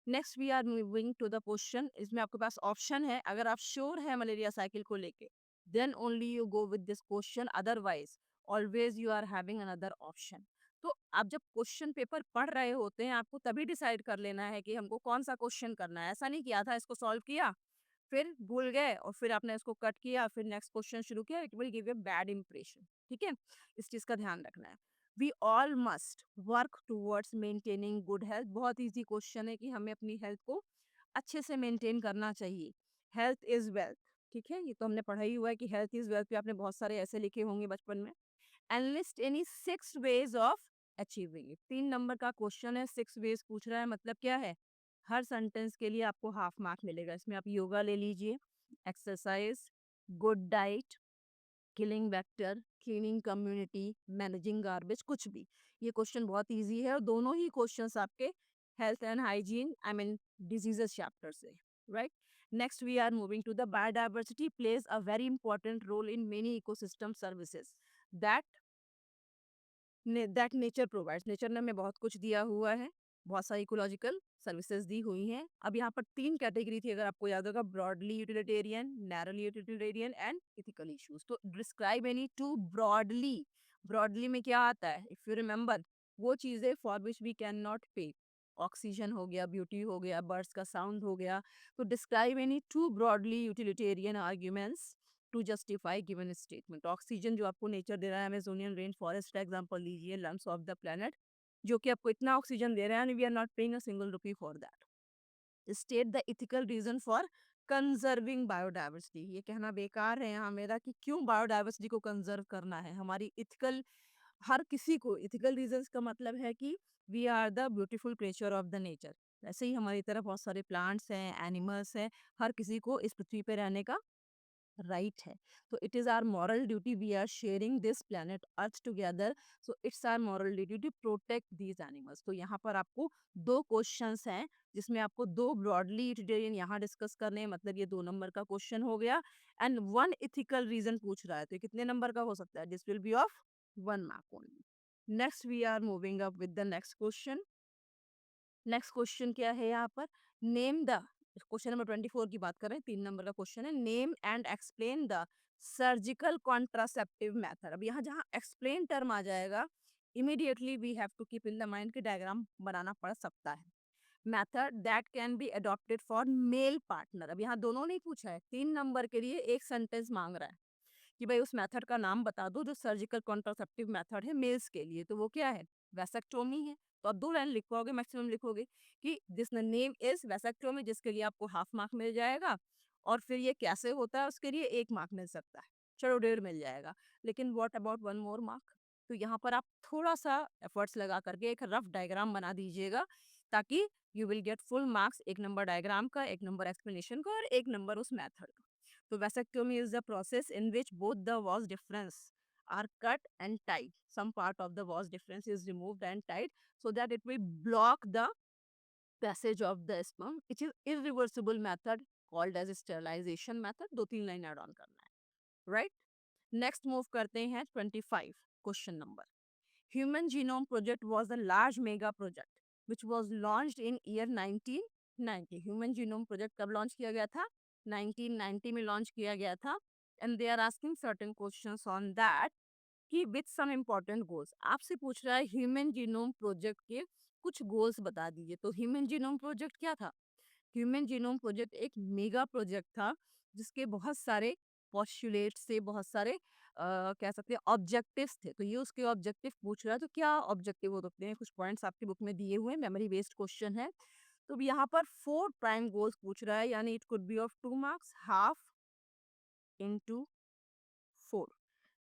Speaker 1: Next we are moving to the question. इसमें आपके पास ऑप्शन है, अगर आप श्योर है मलेरिया साइकिल को लेके then only you go with this question, otherwise always you are having another option. तो आप जब क्वेश्चन पेपर पढ़ रहे होते हैं आपको तभी डिसाइड कर लेना है कि हमको कौन सा क्वेश्चन करना है। ऐसा नहीं किया था इसको सॉल्व किया फिर भूल गए और फिर आपने इसको कट किया फिर नेक्स्ट क्वेश्चन शुरू किया, it will give a bad impression. ठीक है, इस चीज का ध्यान रखना है। We all must work towards maintaining good health. बहुत इजी क्वेश्चन है कि हमें अपनी हेल्थ को अच्छे से मेंटेन करना चाहिए। Health is wealth. ठीक है, ये तो हमने पढ़ा ही हुआ है कि हेल्थ इज वेल्थ पे आपने बहुत सारे ऐसे लिखे होंगे बचपन में। Enlist any 6 ways of achieving इट। 3 नंबर का क्वेश्चन है, 6 ways पूछ रहा है, मतलब क्या है, हर सेंटेंस के लिए आपको हाफ मार्क मिलेगा। इसमें आप योगा ले लीजिए, exercise, good diet, killing vector, cleaning community, managing garbage, कुछ भी। ये क्वेश्चन बहुत इजी है और दोनों ही क्वेश्चंस आपके health and hygiene I mean diseases chapter से, right. Next we are moving to the biodiversity plays a very important role in many ecosystem services that that nature provides. Nature ने हमें बहुत कुछ दिया हुआ है, बहुत सारी इकोलॉजिकल सर्विसेज दी हुई हैं। अब यहाँ पर 3 कैटेगरी थी, अगर आपको याद होगा, broadly utilitarian, narrowly utilitarian and ethical issues. तो describe any two broadly. Broadly में क्या आता है, इफ यू रिमेंबर, वो चीजें for which we can not pay. Oxygen हो गया, ब्यूटी हो गया, बर्ड्स का साउंड हो गया। तो describe any two broadly utilitarian arguments to justify given statement. Oxygen जो आपको नेचर दे रहा है, अमेजोनियन रेन फॉरेस्ट का एग्जांपल लीजिए, लंग्स ऑफ द प्लेनेट, जो कि आपको इतना ऑक्सीजन दे रहा है and we are not paying a single rupee for that. State the ethical reason for conserving biodiversity. ये कहना बेकार है यहाँ मेरा कि क्यों बायोडाइवर्सिटी को कंजर्व करना है। हमारी इथिकल, हर किसी को इथिकल रीजंस का मतलब है कि we are the beautiful creature of the nature. ऐसे ही हमारी तरफ बहुत सारे प्लांट्स हैं, एनिमल्स हैं, हर किसी को इस पृथ्वी पे रहने का राइट है। तो it is our moral duty, we are sharing this planet earth together, so it's our moral duty to protect these animals. तो यहाँ पर आपको 2 क्वेश्चंस हैं जिसमें आपको 2 ब्रॉडली यूटिलिटेरियन यहाँ डिस्कस करने हैं, मतलब ये 2 नंबर का क्वेश्चन हो गया, एंड 1 इथिकल रीजन पूछ रहा है। तो ये कितने नंबर का हो सकता है, this will be of 1 mark only. Next we are moving up with the next question. Next question क्या है यहाँ पर, नेम द, क्वेश्चन नंबर 24 की बात कर रहे हैं, 3 नंबर का क्वेश्चन है, name and explain the surgical contraceptive method. अब यहाँ जहाँ एक्सप्लेन टर्म आ जाएगा, immediately we have to keep in the mind कि डायग्राम बनाना पड़ सकता है। Method that can be adopted for male partner. अब यहाँ दोनों नहीं पूछा है, 3 नंबर के लिए एक सेंटेंस मांग रहा है कि भाई उस मेथड का नाम बता दो जो सर्जिकल कॉन्ट्रासेप्टिव मेथड है मेल्स के लिए। तो वो क्या है, वैसेक्टोमी है। तो आप 2 लाइन लिख पाओगे, मैक्सिमम लिखोगे कि दिस नेम इज वैसेक्टोमी, जिसके लिए आपको हाफ मार्क मिल जाएगा, और फिर ये कैसे होता है उसके लिए 1 मार्क मिल सकता है, चलो 1.5 मिल जाएगा। लेकिन व्हाट अबाउट 1 मोर मार्क। तो यहाँ पर आप थोड़ा सा एफर्ट्स लगा करके एक रफ डायग्राम बना दीजिएगा, ताकि you will get full marks, 1 number diagram का, 1 नंबर एक्सप्लेनेशन का और 1 नंबर उस मेथड का। So vasectomy is the process in which both the vas difference are cut and tied. Some part of the vas difference is removed and tied so that it will block the passage of the sperm, which is irreversible method called as sterilization method. 2-3 line add on करना है, right? Next move करते हैं 25 question number. Human genome project was a large mega project which was launched in year 1990। Human genome project कब launch किया गया था, 1990 में launch किया गया था। And they are asking certain questions on that कि विद सम इम्पोर्टेंट गोल्स। आपसे पूछ रहा है ह्यूमन जीनोम प्रोजेक्ट के कुछ गोल्स बता दीजिए। तो ह्यूमन जीनोम प्रोजेक्ट क्या था, ह्यूमन जीनोम प्रोजेक्ट एक मेगा प्रोजेक्ट था जिसके बहुत सारे पॉस्टुलेट से, बहुत सारे कह सकते हैं ऑब्जेक्टिव्स थे। तो ये उसके ऑब्जेक्टिव पूछ रहा है, तो क्या ऑब्जेक्टिव हो सकते हैं, कुछ पॉइंट्स आपकी बुक में दिए हुए हैं, मेमोरी बेस्ड क्वेश्चन है। तो अब यहाँ पर 4 प्राइम गोल्स पूछ रहा है, यानी it could B of 2 marks, half into 4,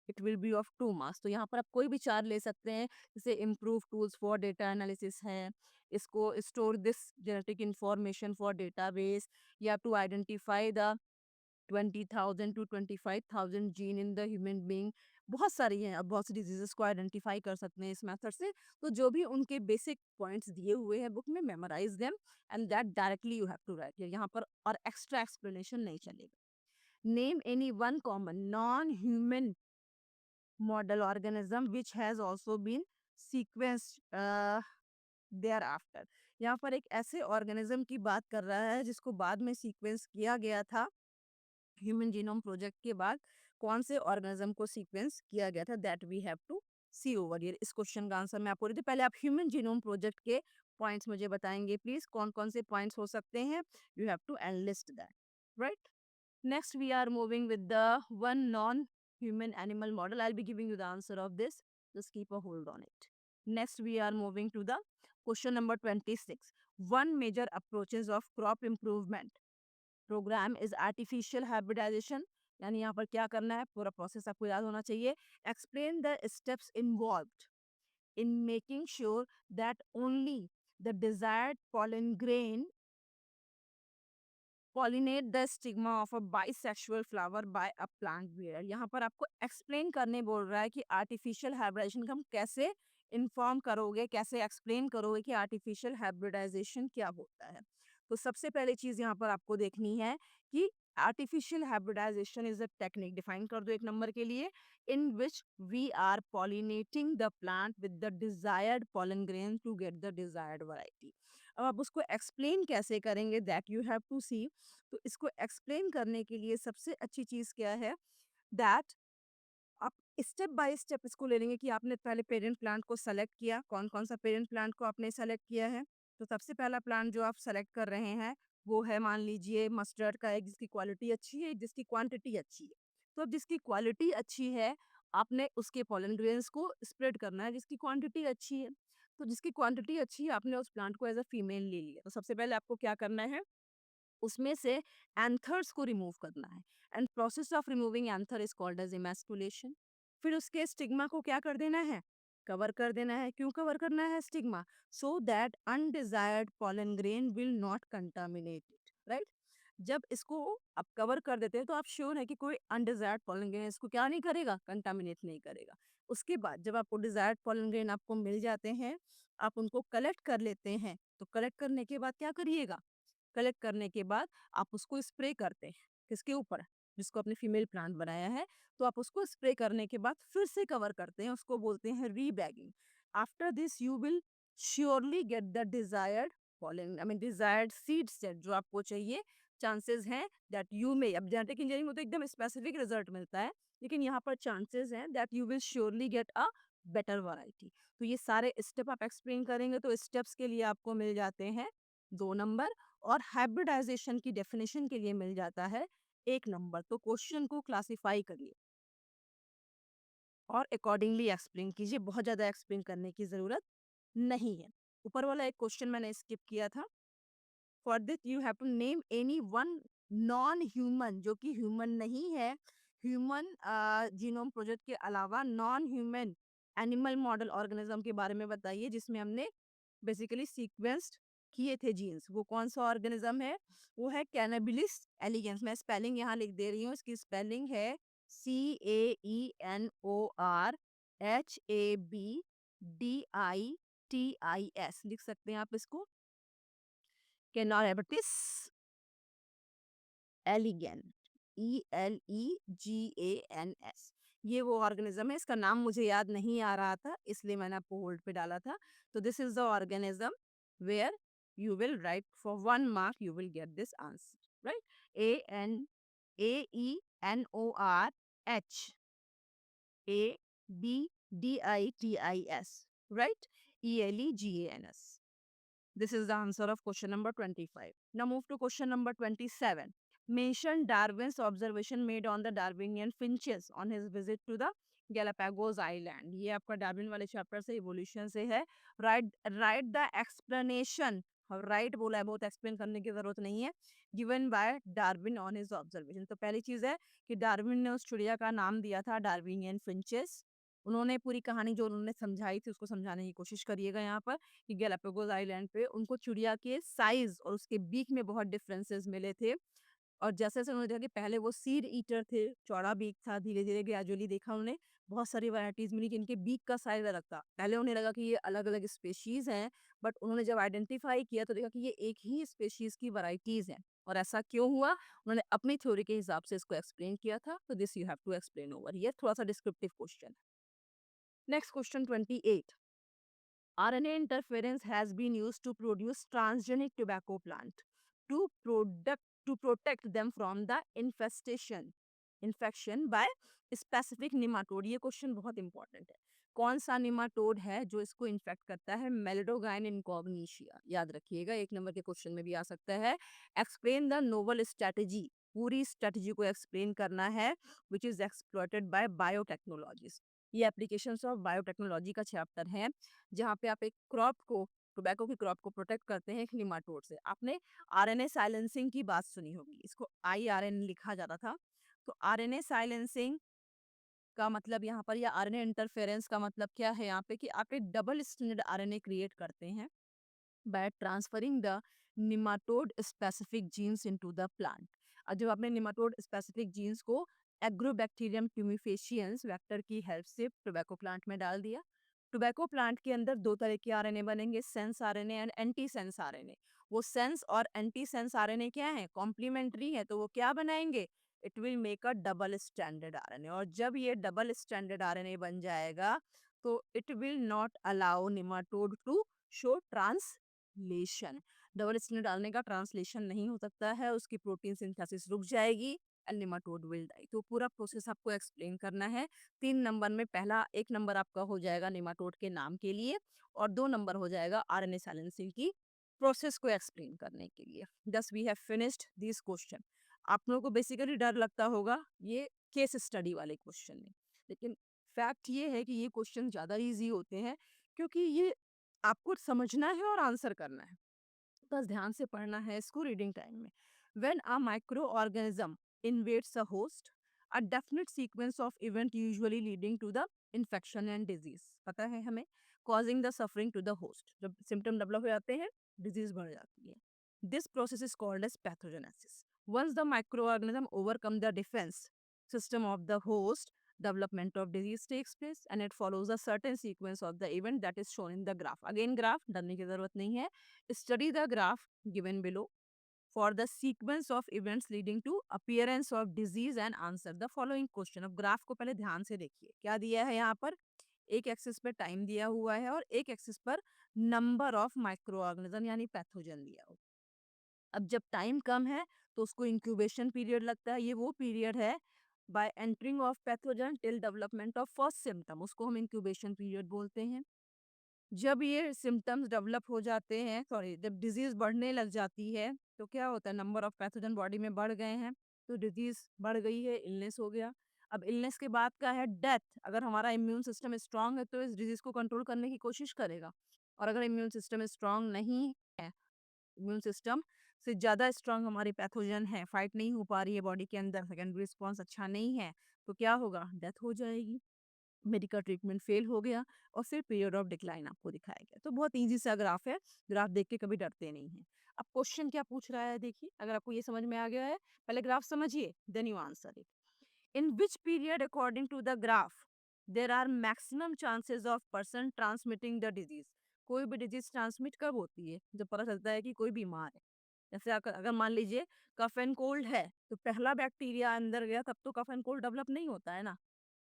Speaker 1: it will be of 2 marks. तो यहाँ पर आप कोई भी 4 ले सकते हैं, जैसे improve tools for data analysis है, इसको store this genetic information for database, या to identify the 20,000 to 25,000 gene in the human being. बहुत सारी हैं, अब बहुत सी डिजीजेस को आइडेंटिफाई कर सकते हैं इस मेथड से। तो जो भी उनके बेसिक पॉइंट्स दिए हुए हैं बुक में, memorize them and that directly you have to write. यहाँ पर और एक्स्ट्रा एक्सप्लेनेशन नहीं चलेगा। Name any one common non human model organism which has also been sequenced thereafter। यहाँ पर एक ऐसे ऑर्गेनिज्म की बात कर रहा है जिसको बाद में सीक्वेंस किया गया था ह्यूमन जीनोम प्रोजेक्ट के बाद। कौन से ऑर्गेनिज्म को सीक्वेंस किया गया था, that we have to see over here. इस क्वेश्चन का आंसर मैं आपको देती हूँ। पहले आप ह्यूमन जीनोम प्रोजेक्ट के पॉइंट्स मुझे बताएंगे प्लीज, कौन कौन से पॉइंट्स हो सकते हैं, you have to enlist that, right. Next, we are moving with the one non-human animal model. I'll be giving you the answer of this. Just keep a hold on it. Next, we are moving to the question number 26. One major approaches of crop improvement program is artificial hybridization. यानी यहाँ पर क्या करना है, पूरा process आपको याद होना चाहिए. Explain the steps involved in making sure that only the desired pollen grain pollinate the stigma of a bisexual flower by a plant breeder. यहाँ पर आपको एक्सप्लेन करने बोल रहा है कि आर्टिफिशियल हाइब्रिडाइजेशन का हम कैसे इन्फॉर्म करोगे, कैसे एक्सप्लेन करोगे कि आर्टिफिशियल हाइब्रिडाइजेशन क्या होता है। तो सबसे पहले चीज यहाँ पर आपको देखनी है कि artificial hybridization is a technique, define कर दो एक नंबर के लिए, in which we are pollinating the plant with the desired pollen grain to get the desired variety. अब आप उसको एक्सप्लेन कैसे करेंगे, that you have to see. तो इसको एक्सप्लेन करने के लिए सबसे अच्छी चीज क्या है, दैट आप स्टेप बाय स्टेप इसको ले लेंगे कि आपने पहले पेरेंट प्लांट को सेलेक्ट किया, कौन कौन सा पेरेंट प्लांट को आपने सेलेक्ट किया है। तो सबसे पहला प्लांट जो आप सेलेक्ट कर रहे हैं वो है, मान लीजिए मस्टर्ड का है, जिसकी क्वालिटी अच्छी है, जिसकी क्वांटिटी अच्छी है। तो अब जिसकी क्वालिटी अच्छी है आपने उसके पॉलन ग्रेन्स को स्प्रेड करना है, जिसकी क्वांटिटी अच्छी है। तो जिसकी क्वांटिटी अच्छी है आपने उस प्लांट को एज अ फीमेल ले लिया। तो सबसे पहले आपको क्या करना है, उसमें से एंथर्स को रिमूव करना है, and process of removing anther is called as emasculation. फिर उसके स्टिग्मा को क्या कर देना है, कवर कर देना है। क्यों कवर करना है stigma, so that undesired pollen grain will not contaminate it, right. जब इसको आप कवर कर देते हैं तो आप श्योर है कि कोई अनडिजायर्ड पॉलन ग्रेन इसको क्या नहीं करेगा, कंटामिनेट नहीं करेगा। उसके बाद जब आपको डिजायर्ड पॉलन ग्रेन आपको मिल जाते हैं, आप उनको कलेक्ट कर लेते हैं। तो कलेक्ट करने के बाद क्या करिएगा, कलेक्ट करने के बाद आप उसको स्प्रे करते हैं, किसके ऊपर, जिसको आपने फीमेल प्लांट बनाया है। तो आप उसको स्प्रे करने के बाद फिर से कवर करते हैं, उसको बोलते हैं rebagging. After this you will surely get the desired pollen, I mean desired seed set जो आपको चाहिए। चांसेस हैं दैट यू मे, अब जेनेटिक इंजीनियरिंग में तो एकदम स्पेसिफिक रिजल्ट मिलता है, लेकिन यहाँ पर चांसेस हैं that you will surely get a better variety. तो ये सारे स्टेप आप एक्सप्लेन करेंगे तो स्टेप्स के लिए आपको मिल जाते हैं 2 नंबर, और हाइब्रिडाइजेशन की डेफिनेशन के लिए मिल जाता है 1 नंबर। तो क्वेश्चन को क्लासिफाई करिए और अकॉर्डिंगली एक्सप्लेन कीजिए, बहुत ज़्यादा एक्सप्लेन करने की ज़रूरत नहीं है। ऊपर वाला एक क्वेश्चन मैंने स्किप किया था, for this you have to name any one non human, जो कि ह्यूमन नहीं है, ह्यूमन जीनोम प्रोजेक्ट के अलावा non human animal model organism के बारे में बताइए जिसमें हमने बेसिकली सीक्वेंस्ड किए थे जीन्स। वो कौन सा ऑर्गेनिज्म है, वो है कैनाबिलिस एलिगेंस। मैं स्पेलिंग यहाँ लिख दे रही हूँ, इसकी स्पेलिंग है CAENORHABDITIS, लिख सकते हैं आप इसको, कैनाबिलिस एलिगेन, ELEGANS। ये वो ऑर्गेनिज्म है, इसका नाम मुझे याद नहीं आ रहा था इसलिए मैंने आपको होल्ड पे डाला था। तो this is the organism where you will write for 1 mark, you will get this answer, right? ANAENORHABDITIS, right? ELEGANS. This is the answer of question number 25. Now move to question number 27. Mention Darwin's observation made on the Darwinian finches on his visit to the Galapagos Island. ये आपका Darwin वाले chapter से, evolution से है। Right the explanation, right बोला है, बहुत explain करने की जरूरत नहीं है, given by Darwin on his observation. तो पहली चीज है कि डार्विन ने उस चिड़िया का नाम दिया था डार्विनियन फिंचेस। उन्होंने पूरी कहानी जो उन्होंने समझाई थी उसको समझाने की कोशिश करिएगा यहाँ पर, कि गैलापागोस आइलैंड पे उनको चिड़िया के साइज और उसके बीक में बहुत डिफरेंसेस मिले थे। और जैसे जैसे उन्होंने देखा कि पहले वो सीड ईटर थे, चौड़ा बीक था, धीरे धीरे ग्रेजुअली देखा उन्होंने बहुत सारी वैरायटीज मिली कि इनके बीक का साइज अलग था। पहले उन्हें लगा कि ये अलग अलग स्पेशीज हैं, बट उन्होंने जब आइडेंटिफाई किया तो देखा कि ये एक ही स्पेशीज की वैरायटीज हैं। और ऐसा क्यों हुआ, उन्होंने अपनी थ्योरी के हिसाब से इसको एक्सप्लेन किया था। तो this you have to explain over, ये थोड़ा सा descriptive question. Next question 28. RNA interference has been used to produce transgenic tobacco plant to protect them from the infestation. Infection by specific nematode. ये question बहुत important है। कौन सा nematode है जो इसको इन्फेक्ट करता है? मेलिडोगाइन इनकॉग्निशिया। याद रखिएगा, 1 नंबर के क्वेश्चन में भी आ सकता है। Explain the novel strategy. पूरी स्ट्रेटजी को एक्सप्लेन करना है which is exploited bye biotechnologies. ये एप्लीकेशंस ऑफ बायोटेक्नोलॉजी का चैप्टर है, जहाँ पे आप एक क्रॉप को, टोबैको की क्रॉप को प्रोटेक्ट करते हैं एक निमाटोड से। आपने आरएनए साइलेंसिंग की बात सुनी होगी, इसको आईआरएन लिखा जाता था। तो आरएनए साइलेंसिंग का मतलब यहाँ पर, या आरएनए इंटरफेरेंस का मतलब क्या है यहाँ पे, कि आप एक डबल स्ट्रैंडेड आरएनए क्रिएट करते हैं by transferring the nematode specific genes into the plant। और जब आपने nematode specific genes को एग्रोबैक्टीरियम ट्यूमिफेशियंस वेक्टर की हेल्प से टोबैको प्लांट में डाल दिया। टोबैको प्लांट के अंदर 2 तरह के आरएनए बनेंगे, sense RNA and antisense RNA. वो सेंस और एंटी सेंस आरएनए क्या है? कॉम्प्लीमेंट्री है, तो वो क्या बनाएंगे? It will make a double standard RNA. और जब ये डबल स्टैंडर्ड आरएनए बन जाएगा तो it will not allow nematode to show translation. Double standard डालने का ट्रांसलेशन नहीं हो सकता है, उसकी प्रोटीन सिंथेसिस रुक जाएगी एंड निमाटोड विल डाई। तो पूरा प्रोसेस आपको एक्सप्लेन करना है। 3 नंबर में पहला 1 नंबर आपका हो जाएगा निमाटोड के नाम के लिए, और 2 नंबर हो जाएगा आरएनए साइलेंसिंग की प्रोसेस को एक्सप्लेन करने के लिए। Thus we have finished this question. आप लोगों को बेसिकली डर लगता होगा ये केस स्टडी वाले क्वेश्चन में, लेकिन फैक्ट ये है कि ये क्वेश्चन ज़्यादा इजी होते हैं, क्योंकि ये आपको समझना है और आंसर करना है। बस ध्यान से पढ़ना है इसको रीडिंग टाइम में। When a microorganism invades a host, a definite sequence of event usually leading to the infection and disease. पता है हमें, causing the suffering to the host. जब सिम्टम डेवलप हो जाते हैं, डिजीज बढ़ जाती है। This process is called as pathogenesis. Once the microorganism overcome the defence system of the host, development of disease takes place and it follows a certain sequence of the event that is shown in the graph। Again graph, डरने की जरूरत नहीं है। Study the graph given below for the sequence of events leading to appearance of disease and answer the following question। अब graph को पहले ध्यान से देखिए, क्या दिया है यहाँ पर? एक एक्सिस पर टाइम दिया हुआ है और एक एक्सिस पर नंबर ऑफ माइक्रो ऑर्गेनिज्म यानी पैथोजन दिया हुआ। अब जब टाइम कम है तो उसको इंक्यूबेशन पीरियड लगता है। ये वो पीरियड है bye entering of pathogen till development of first symptom, उसको हम इंक्यूबेशन पीरियड बोलते हैं। जब ये सिम्टम्स डेवलप हो जाते हैं, सॉरी, जब डिजीज बढ़ने लग जाती है तो क्या होता है? नंबर ऑफ पैथोजन बॉडी में बढ़ गए हैं तो डिजीज बढ़ गई है, इलनेस हो गया। अब इलनेस के बाद का है डेथ। अगर हमारा इम्यून सिस्टम स्ट्रांग है तो इस डिजीज को कंट्रोल करने की कोशिश करेगा, और अगर इम्यून सिस्टम स्ट्रांग नहीं है, इम्यून सिस्टम से ज़्यादा स्ट्रांग हमारी पैथोजन है, फाइट नहीं हो पा रही है बॉडी के अंदर, सेकेंडरी रिस्पॉन्स अच्छा नहीं है, तो क्या होगा? डेथ हो जाएगी। मेडिकल ट्रीटमेंट फेल हो गया और फिर पीरियड ऑफ डिक्लाइन आपको दिखाया गया। तो बहुत ईजी सा ग्राफ है, ग्राफ देख के कभी डरते नहीं हैं। अब क्वेश्चन क्या पूछ रहा है देखिए, अगर आपको ये समझ में आ गया है, पहले ग्राफ समझिए, then you answer it. In which period according to the graph there are maximum chances of person transmitting the disease. कोई भी डिजीज ट्रांसमिट कब होती है? जब पता चलता है कि कोई बीमार है। जैसे अगर अगर मान लीजिए कफ एंड कोल्ड है, तो पहला बैक्टीरिया अंदर गया तब तो कफ एंड कोल्ड डेवलप नहीं होता है ना।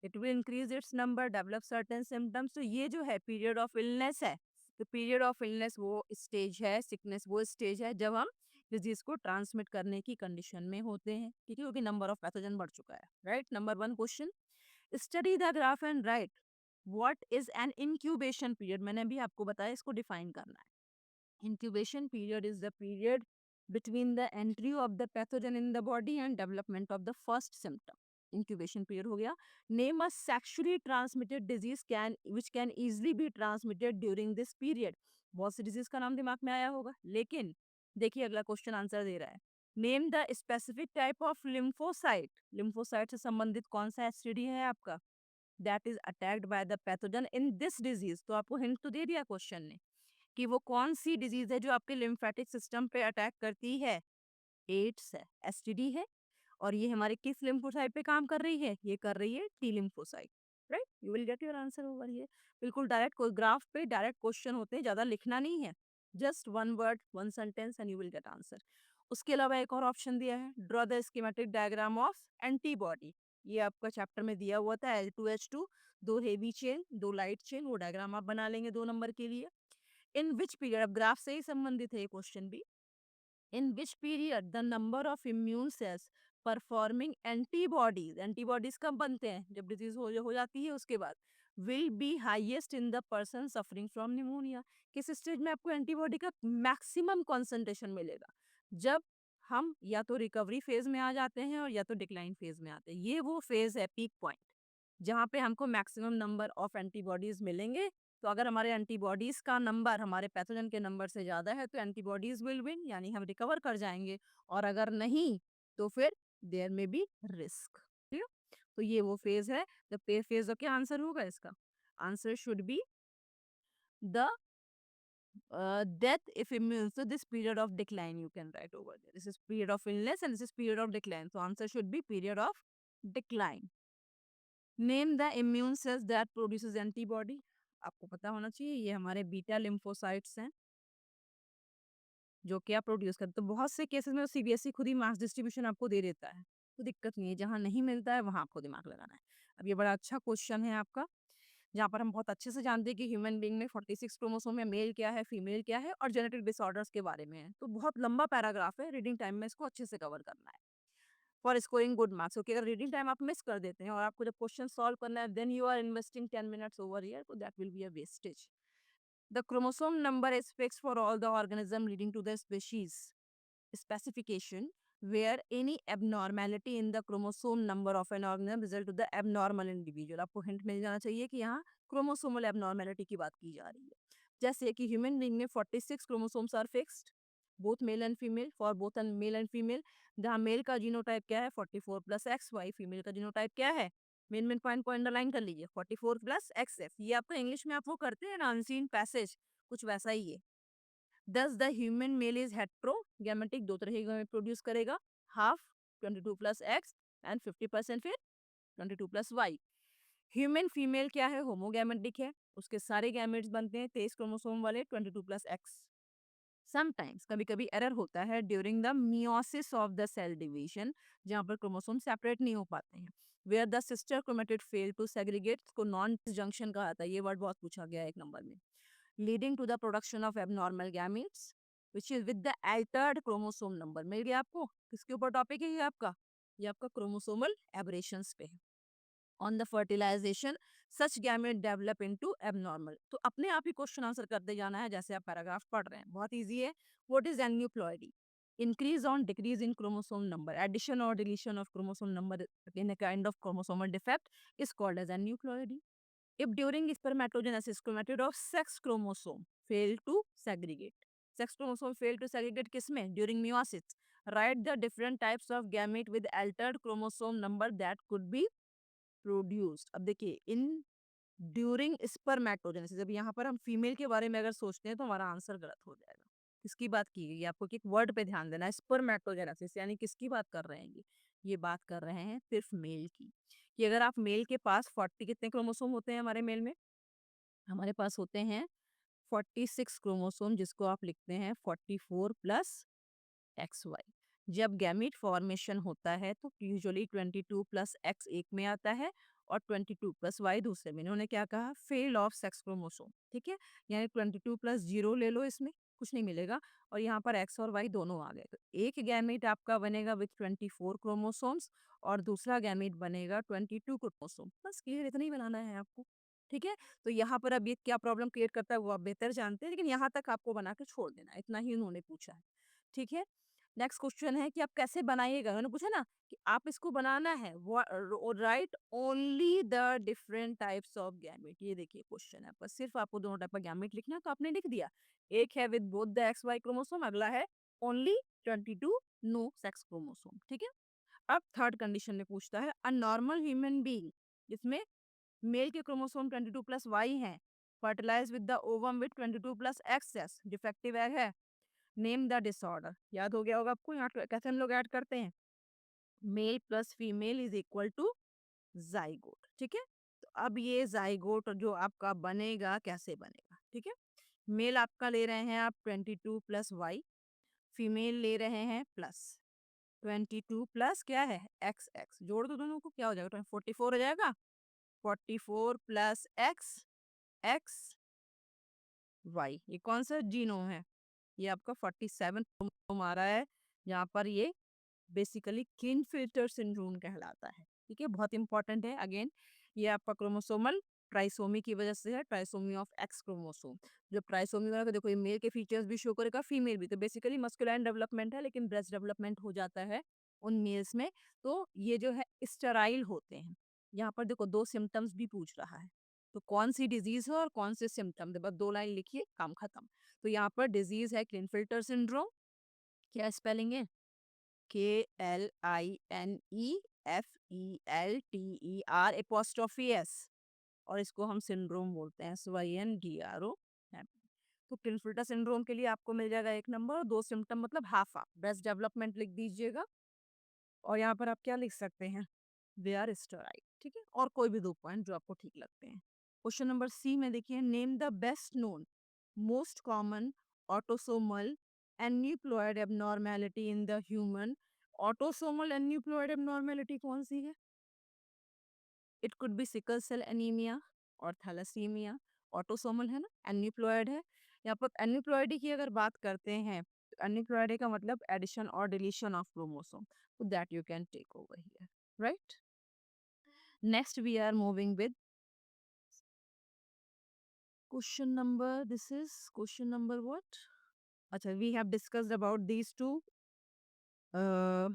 Speaker 1: It will increase its number, develop certain symptoms. तो ये जो है पीरियड ऑफ इलनेस है। तो पीरियड ऑफ इलनेस वो स्टेज है, सिकनेस वो स्टेज है जब हम डिजीज को ट्रांसमिट करने की कंडीशन में होते हैं, ठीक है, क्योंकि नंबर ऑफ पैथोजन बढ़ चुका है। Right, number 1 question, study the graph and right what is an incubation period. मैंने भी आपको बताया, इसको डिफाइन करना है। Incubation period is the period between the entry of the pathogen in the body and development of the first symptom। Incubation period हो गया। Name a sexually transmitted disease can which can easily be transmitted during this period। बहुत सी disease का नाम दिमाग में आया होगा, लेकिन देखिए अगला क्वेश्चन आंसर दे रहा है। Name the specific type of lymphocyte. Lymphocyte से संबंधित कौन सा एसटीडी है आपका? That is attacked by the pathogen in this disease. तो आपको हिंट तो दे दिया क्वेश्चन ने कि वो कौन सी डिजीज है जो आपके लिम्फेटिक सिस्टम पे अटैक करती है। एड्स है, एसटीडी है। और ये हमारे किस लिम्फोसाइट पे काम कर रही है? ये कर रही है T lymphocyte. Right, you will get your answer over here. बिल्कुल डायरेक्ट, कोई ग्राफ पे डायरेक्ट क्वेश्चन होते हैं, ज्यादा लिखना नहीं है, just one word one sentence and you will get answer. उसके अलावा एक और ऑप्शन दिया है, draw the schematic diagram of antibody. ये आपका चैप्टर में दिया हुआ था, H2H2, 2 heavy chain 2 light chain, वो डायग्राम आप बना लेंगे 2 नंबर के लिए। इन विच पीरियड, अब ग्राफ से ही संबंधित है ये क्वेश्चन भी, in which period the number of immune cells performing antibodies, antibodies कब बनते हैं, जब डिजीज हो जाती है उसके बाद, will be highest in the person suffering from pneumonia. किस स्टेज में आपको एंटीबॉडी का मैक्सिमम कॉन्सेंट्रेशन मिलेगा, जब हम या तो रिकवरी फेज में आ जाते हैं और या तो डिक्लाइन फेज में आते हैं। ये वो फेज है, पीक पॉइंट, जहाँ पे हमको मैक्सिमम नंबर ऑफ एंटीबॉडीज मिलेंगे। तो अगर हमारे एंटीबॉडीज का नंबर हमारे पैथोजन के नंबर से ज़्यादा है तो एंटीबॉडीज विल विन, यानी हम रिकवर कर जाएंगे, और अगर नहीं तो फिर देयर में बी रिस्क। ठीक है, तो ये वो फेज है। द पे फेज, क्या आंसर होगा इसका? Answer should be the death if immune. So this period of decline you can write over there. This is period of illness and this is period of decline. So answer should be period of decline. Name the immune cells that produces antibody. आपको पता होना चाहिए, ये हमारे beta lymphocytes हैं जो क्या produce करते हैं। तो बहुत से केसेस में सीबीएसई खुद ही मास डिस्ट्रीब्यूशन आपको दे देता है, तो दिक्कत नहीं है, जहाँ नहीं मिलता है वहाँ आपको दिमाग लगाना है। अब ये बड़ा अच्छा क्वेश्चन है आपका, जहाँ पर हम बहुत अच्छे से जानते हैं कि ह्यूमन बीइंग में 46 क्रोमोसोम है, मेल क्या है, फीमेल क्या है, और जेनेटिक डिसऑर्डर्स के बारे में है। तो बहुत लंबा पैराग्राफ है, रीडिंग टाइम में इसको अच्छे से कवर करना है for scoring good marks. Okay, अगर रीडिंग टाइम आप मिस कर देते हैं और आपको जब क्वेश्चन सॉल्व करना है, then you are investing 10 minutes over here, तो that will be a wastage. The chromosome number is fixed for all the organism leading to the species specification where any abnormality in the chromosome number of an organism result to the abnormal individual। आपको hint मिल जाना चाहिए कि यहाँ chromosomal abnormality की बात की जा रही है। जैसे कि ह्यूमन बीइंग में 46 chromosomes are fixed, both male and female, for both and male and female, जहाँ मेल का जीनोटाइप क्या है 44 प्लस एक्स वाई, फीमेल का जीनोटाइप क्या है, मेन मेन पॉइंट को अंडरलाइन कर लीजिए, 44 प्लस एक्स एफ। ये आपका इंग्लिश में आप वो करते हैं ना अनसीन पैसेज, कुछ वैसा ही है। दस द ह्यूमन मेल इज हेट्रोगैमेटिक, दो तरह के गैमेट प्रोड्यूस करेगा, हाफ 22 प्लस एक्स एंड 50% फिर 22 प्लस वाई। ह्यूमन फीमेल क्या है, होमोगैमेटिक है, उसके सारे गैमेट्स बनते हैं 23 क्रोमोसोम वाले 22 प्लस एक्स। समटाइम्स, कभी कभी एरर होता है during the meiosis of the cell division, जहाँ पर क्रोमोसोम सेपरेट नहीं हो पाते हैं, where the sister chromatid fail to segregate, को नॉन जंक्शन कहा था, ये वर्ड बहुत पूछा गया है एक नंबर में, leading to the production of abnormal gametes which is with the altered chromosome number. मिल गया आपको? किसके ऊपर टॉपिक है ये आपका क्रोमोसोमल एबरेशंस पे है। On the fertilization such gamete develop into abnormal. तो अपने आप ही क्वेश्चन आंसर करते जाना है जैसे आप पैराग्राफ पढ़ रहे हैं, बहुत इजी है। What is aneuploidy? Increase on decrease in chromosome number, addition और deletion of chromosome number in a kind of chromosomal defect is called as aneuploidy. If during spermatogenesis chromatid of sex chromosome fail to segregate, sex chromosome fail to segregate किसमें? During meiosis. Write the different types of gamete with altered chromosome number that could be produced। अब देखिए, in during spermatogenesis, अब यहाँ पर हम female के बारे में अगर सोचते हैं तो हमारा आंसर गलत हो जाएगा। किसकी बात की गई है? आपको एक वर्ड पे ध्यान देना है, स्पर्मेटोजेनेसिस, यानी किसकी बात कर रहे हैं ये बात कर रहे हैं सिर्फ मेल की। कि अगर आप मेल के पास 40, कितने क्रोमोसोम होते हैं हमारे मेल में? हमारे पास होते हैं 46 क्रोमोसोम, जिसको आप लिखते हैं 44 प्लस एक्स वाई। जब गैमीट फॉर्मेशन होता है तो यूजुअली 22 प्लस एक्स एक में आता है और 22 प्लस वाई दूसरे में। इन्होंने क्या कहा? फेल ऑफ सेक्स क्रोमोसोम, ठीक है, यानी 22 प्लस जीरो ले लो, इसमें कुछ नहीं मिलेगा, और यहाँ पर एक्स और वाई दोनों आ गए। तो एक गैमीट आपका बनेगा विथ 24 क्रोमोसोम्स और दूसरा गैमीट बनेगा 22 क्रोमोसोम। बस क्लियर, इतना ही बनाना है आपको, ठीक है। तो यहाँ पर अब ये क्या प्रॉब्लम क्रिएट करता है वो आप बेहतर जानते हैं, लेकिन यहाँ तक आपको बना के छोड़ देना है, इतना ही उन्होंने पूछा है, ठीक है। नेक्स्ट क्वेश्चन है कि आप कैसे बनाइएगा, उन्होंने पूछा ना कि आप इसको बनाना है, right only the different types of gamete. ये देखिए क्वेश्चन है, बस सिर्फ आपको दोनों टाइप का गैमेट लिखना है, तो आपने लिख दिया। एक है with both the X Y chromosome, अगला है ओनली 22 नो सेक्स क्रोमोसोम, ठीक है। अब थर्ड कंडीशन में पूछता है अ नॉर्मल ह्यूमन बीइंग, जिसमें मेल के क्रोमोसोम 22 प्लस वाई है, fertilize with the ovum with 22 plus X, defective egg है। नेम द डिसऑर्डर, याद हो गया होगा आपको, यहाँ कैसे हम लोग ऐड करते हैं, male plus female is equal to zygote, ठीक है। तो अब ये जाइगोट जो आपका बनेगा कैसे बनेगा, ठीक है। मेल आपका ले रहे हैं आप 22 प्लस वाई, फीमेल ले रहे हैं प्लस 22 प्लस क्या है एक्स एक्स, जोड़ दो दोनों को, क्या हो जाएगा 44 हो जाएगा। 44 प्लस एक्स एक्स वाई, ये कौन सा जीनोम है? ये आपका 47 आ रहा है, जहाँ पर ये बेसिकली क्लिनफिल्टर सिंड्रोम कहलाता है। ठीक है, बहुत इंपॉर्टेंट है। अगेन ये आपका क्रोमोसोमल ट्राइसोमी की वजह से है, ट्राइसोमी ऑफ एक्स क्रोमोसोम। जब ट्राइसोमी वाला, तो देखो ये मेल के फीचर्स भी शो करेगा, फीमेल भी। तो बेसिकली मस्कुलाइन डेवलपमेंट है, लेकिन ब्रेस्ट डेवलपमेंट हो जाता है उन मेल्स में। तो ये जो है स्टेराइल होते हैं। यहाँ पर देखो 2 सिम्टम्स भी पूछ रहा है, तो कौन सी डिजीज है और कौन से सिम्टम, बस 2 लाइन लिखिए, काम खत्म। तो यहाँ पर डिजीज है क्लिनफिल्टर सिंड्रोम। क्या स्पेलिंग है? KLINEFELTER और इसको हम सिंड्रोम बोलते हैं, SYNDRO। तो क्लिनफिल्टर सिंड्रोम के लिए आपको मिल जाएगा 1 नंबर, और 2 सिम्टम मतलब हाफ हाफ। ब्रेस्ट डेवलपमेंट लिख दीजिएगा, और यहाँ पर आप क्या लिख सकते हैं? They are sterile. ठीक है, और कोई भी 2 पॉइंट जो आपको ठीक लगते हैं। क्वेश्चन नंबर सी में देखिए, name the best known most common autosomal aneuploid abnormality in the human. Autosomal aneuploid abnormality कौन सी है? It could be sickle cell anaemia और थैलेसीमिया। ऑटोसोमल है ना, एन्यूप्लॉयड है। यहाँ पर एन्यूप्लॉयडी की अगर बात करते हैं, तो एन्यूप्लॉयडी का मतलब एडिशन और डिलीशन ऑफ क्रोमोसोम, तो that you can take over here, right. Next we are moving with question number, this is question number what? अच्छा, we have discussed about these two uh,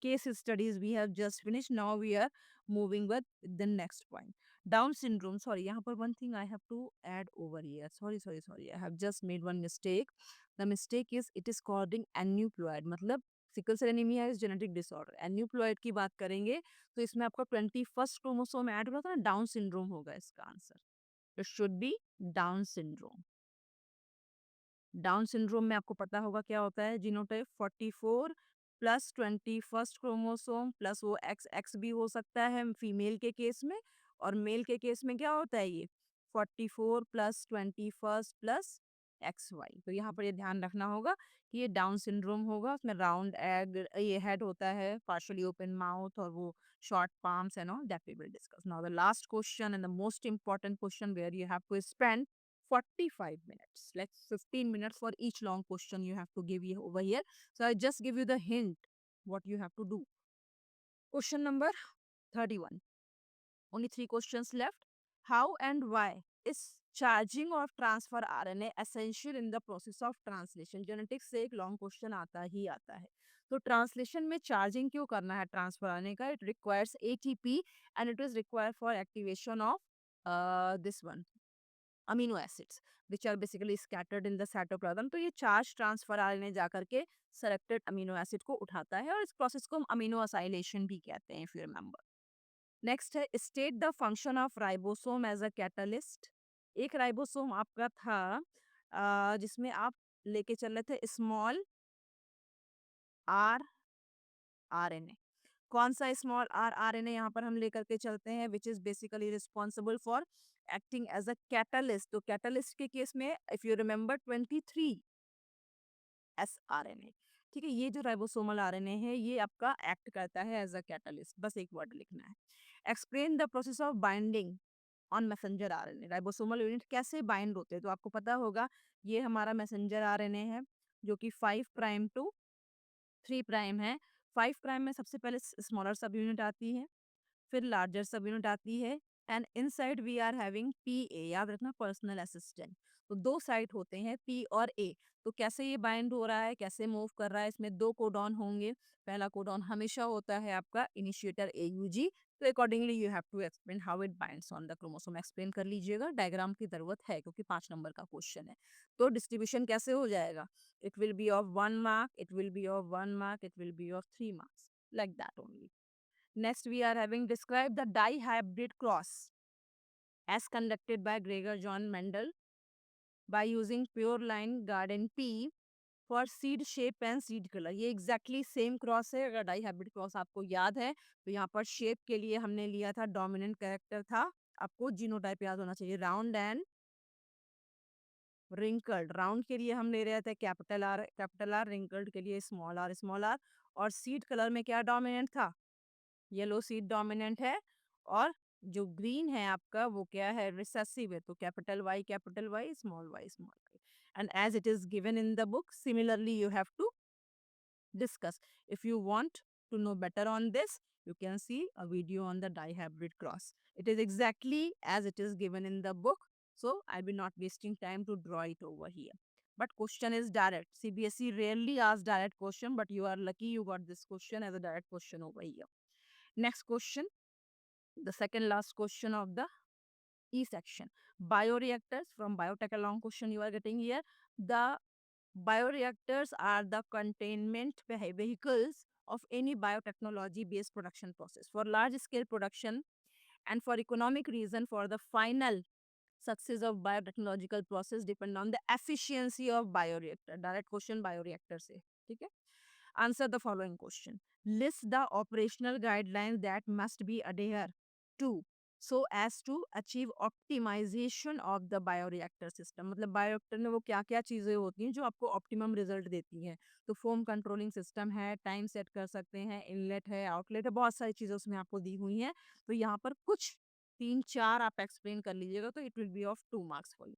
Speaker 1: case studies we have just finished. Now we are moving with the next point. Down syndrome. Sorry, यहाँ पर one thing I have to add over here. Sorry. I have just made one mistake. The mistake is it is causing aneuploid. मतलब sickle cell anaemia is genetic disorder. Aneuploid की बात करेंगे तो इसमें आपका 21st chromosome add हो रहा था ना, डाउन सिंड्रोम होगा इसका answer. It should be down syndrome. Down syndrome में आपको पता होगा क्या होता है, genotype 44 plus 21st chromosome plus वो एक्स एक्स भी हो सकता है फीमेल के केस में, और मेल के केस में क्या होता है, ये 44 plus 21st plus X Y. तो यहाँ पर ये ध्यान रखना होगा कि ये डाउन सिंड्रोम होगा। उसमें राउंड एग ये हेड होता है, पार्शली ओपन माउथ, और वो short palms and all that we will discuss. Now the last question and the most important question where you have to spend 45 minutes. Let's 15 minutes for each long question you have to give you over here. So I just give you the hint what you have to do. Question number 31. Only 3 questions left. How and why is charging of transfer RNA essential in the process of translation? Genetics से एक long question आता ही आता है। तो translation में charging क्यों करना है ट्रांसफर आने का? It requires ATP and it is required for activation of this one amino acids which are basically scattered in the cytoplasm. तो ये चार्ज ट्रांसफर आरएनए जाकर के सेलेक्टेड अमीनो एसिड को उठाता है, और इस प्रोसेस को हम अमीनो असाइलेशन भी कहते हैं, इफ यू रिमेंबर। नेक्स्ट है, state the function of ribosome as a catalyst. एक राइबोसोम आपका था जिसमें आप लेके चल रहे थे स्मॉल आर आरएनए। कौन सा स्मॉल आर आरएनए यहाँ पर हम लेकर के चलते हैं, which is basically responsible for acting as a catalyst. तो कैटलिस्ट के केस में if you remember 23 S RNA. ठीक है, ये जो राइबोसोमल आरएनए है ये आपका एक्ट करता है एज अ कैटलिस्ट। बस एक वर्ड लिखना है। Explain the process of binding on messenger RNA. Ribosomal unit कैसे बाइंड होते हैं, तो आपको पता होगा ये हमारा मैसेंजर आरएनए है जो कि 5 प्राइम टू 3 प्राइम है। 5 प्राइम में सबसे पहले स्मॉलर सब यूनिट आती है, फिर लार्जर सब यूनिट आती है, and inside we are having PA, याद रखना, पर्सनल असिस्टेंट। तो 2 साइट होते हैं P और A। तो कैसे ये बाइंड हो रहा है, कैसे मूव कर रहा है, इसमें 2 कोडॉन होंगे। पहला कोडॉन हमेशा होता है आपका इनिशिएटर AUG। तो accordingly you have to explain how it binds on the chromosome. Explain कर लीजिएगा, डायग्राम की जरूरत है क्योंकि 5 नंबर का क्वेश्चन है। तो डिस्ट्रीब्यूशन कैसे हो जाएगा, it will be of 1 mark, it will be of 1 mark, it will be of 3 marks, like that only. Next, we are having described the dihybrid cross as conducted by Gregor John Mendel by using pure line garden P for seed shape and seed color. ये exactly same cross है। अगर dihybrid cross आपको याद है तो यहाँ पर shape के लिए हमने लिया था dominant character था, आपको जीनोटाइप याद होना चाहिए, राउंड एंड रिंकल्ड। राउंड के लिए हम ले रहे थे कैपिटल आर, रिंकल्ड के लिए स्मॉल आर। और सीड कलर में क्या डोमिनेंट था, येलो सीड डोमिनेंट है, और जो ग्रीन है आपका वो क्या है, रिसेसिव है। तो capital Y small Y small Y, and as it is given in the book similarly you have to discuss. If you want to know better on this, you can see a video on the dihybrid cross. It is exactly as it is given in the book. So I'll be not wasting time to draw it over here. But question is direct. CBSE rarely asks direct question, but you are lucky you got this question as a direct question over here. Next question, the second last question of the E section. Bioreactors, from biotech a long question you are getting here. The bioreactors are the containment vehicles of any biotechnology based production process. For large scale production and for economic reason, for the final success of biotechnological process depend on the efficiency of bioreactor. Direct question bioreactor से, ठीक है? Answer the following question. List the operational guidelines that must be adhered to so as to achieve optimization of the bioreactor system. मतलब bioreactor में वो क्या क्या चीज़ें होती हैं जो आपको ऑप्टिमम रिजल्ट देती हैं. तो फोम कंट्रोलिंग सिस्टम है, टाइम सेट कर सकते हैं, इनलेट है, आउटलेट है, बहुत सारी चीज़ें उसमें आपको दी हुई हैं. तो यहाँ पर कुछ 3-4 आप एक्सप्लेन कर लीजिएगा तो it will be of 2 marks for you.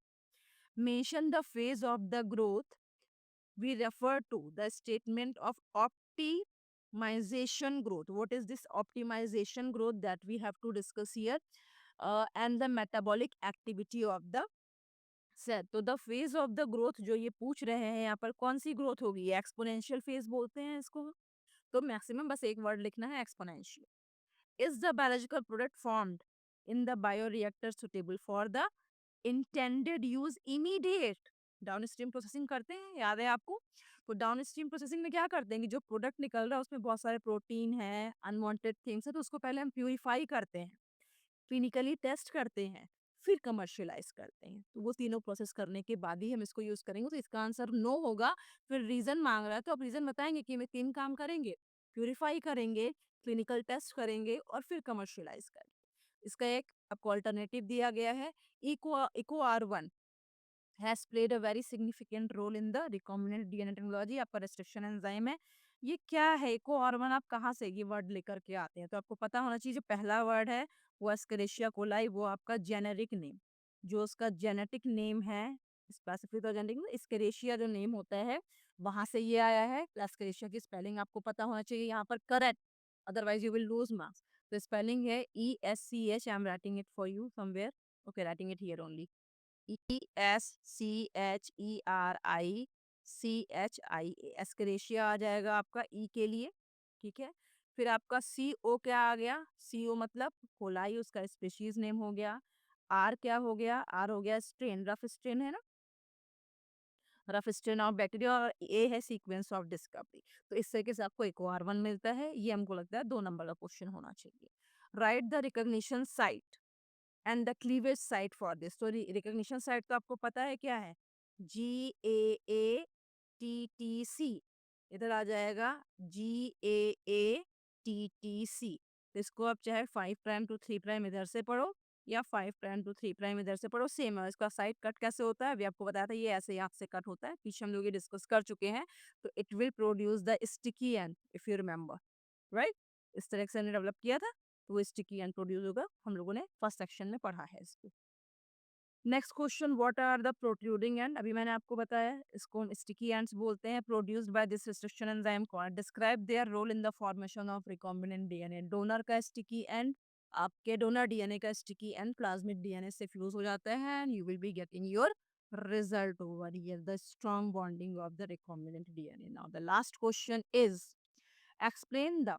Speaker 1: Mention the phase of the growth we refer to the statement of optimization growth. What is this optimization growth that we have to discuss here? And the metabolic activity of the cell. तो the phase of the growth जो ये पूछ रहे हैं यहाँ पर कौन सी growth होगी? एक्सपोनेंशियल फेज बोलते हैं इसको. तो मैक्सिमम बस एक वर्ड लिखना है, exponential. Is the biological product formed in the bioreactor suitable for the intended use immediate? Downstream processing करते हैं, याद है आपको? तो डाउनस्ट्रीम प्रोसेसिंग में क्या करते हैं कि जो प्रोडक्ट निकल रहा है उसमें बहुत सारे प्रोटीन है, अनवांटेड थिंग्स है, तो उसको पहले हम प्यूरिफाई करते हैं, क्लिनिकली टेस्ट करते हैं, फिर कमर्शियलाइज करते हैं. तो वो तीनों प्रोसेस करने के बाद ही हम इसको यूज करेंगे. तो इसका आंसर नो होगा. फिर रीजन मांग रहा है तो आप रीजन बताएंगे कि हमें 3 काम करेंगे, प्यूरिफाई करेंगे, क्लिनिकल टेस्ट करेंगे और फिर कमर्शियलाइज करेंगे. इसका एक आपको अल्टरनेटिव दिया गया है. Eco R1 has played a very significant role in the recombinant DNA technology. आपका restriction enzyme है. ये क्या है? इको R1 आप कहाँ से ये वर्ड लेकर के आते हैं? तो आपको पता होना चाहिए जो पहला वर्ड है वो एस्केरेशिया कोलाई, वो आपका जेनेरिक नेम, जो उसका जेनेटिक नेम है, स्पेसिफिक और जेनेटिक एस्केरेशिया जो नेम होता है वहां से ये आया है. एस्केरेशिया की स्पेलिंग आपको पता होना चाहिए यहाँ पर correct, otherwise you will lose marks. तो स्पेलिंग है ESCH. I am writing it for you somewhere. Okay, writing it here only. ESCHERICHIA. एस्केरेशिया आ जाएगा आपका ई के लिए, ठीक है. फिर आपका CO क्या आ गया? CO मतलब कोलाई, उसका स्पीशीज नेम हो गया. R क्या हो गया? R हो गया स्ट्रेन, रफ स्ट्रेन है ना, रफ स्ट्रेन ऑफ बैक्टीरिया. और ए है सीक्वेंस ऑफ डिस्कवरी. तो इस तरीके से आपको एक R1 मिलता है. ये हमको लगता है 2 नंबर का क्वेश्चन होना चाहिए. Right the recognition site and the cleavage site for this. तो रिकॉग्निशन साइट तो आपको पता है क्या है? GAATTC. इधर आ जाएगा GAATTC. तो इसको आप चाहे 5 प्राइम टू 3 प्राइम इधर से पढ़ो या 5 प्राइम टू 3 प्राइम इधर से पढ़ो, सेम है. इसका साइड कट कैसे होता है अभी आपको बताया था, ये ऐसे यहाँ से कट होता है, पीछे हम लोग ये डिस्कस कर चुके हैं. तो it will produce the sticky and, if you remember, right. इस तरह से हमने डेवलप किया था. तो वो स्टिकी एंड प्रोड्यूस होगा, हम लोगों ने फर्स्ट सेक्शन में पढ़ा है इसको. Next question, what are the protruding end. अभी मैंने आपको बताया इसको हम स्टिकी एंड्स बोलते हैं. Produced by this restriction enzyme called. Describe their role in the formation of recombinant DNA. Donor का स्टिकी एंड, आपके डोनर डीएनए का स्टिकी एंड प्लाज्मिड डीएनए से फ्यूज हो जाता है and you will be getting your result over here, the strong bonding of the recombinant DNA. Now the last question is, explain the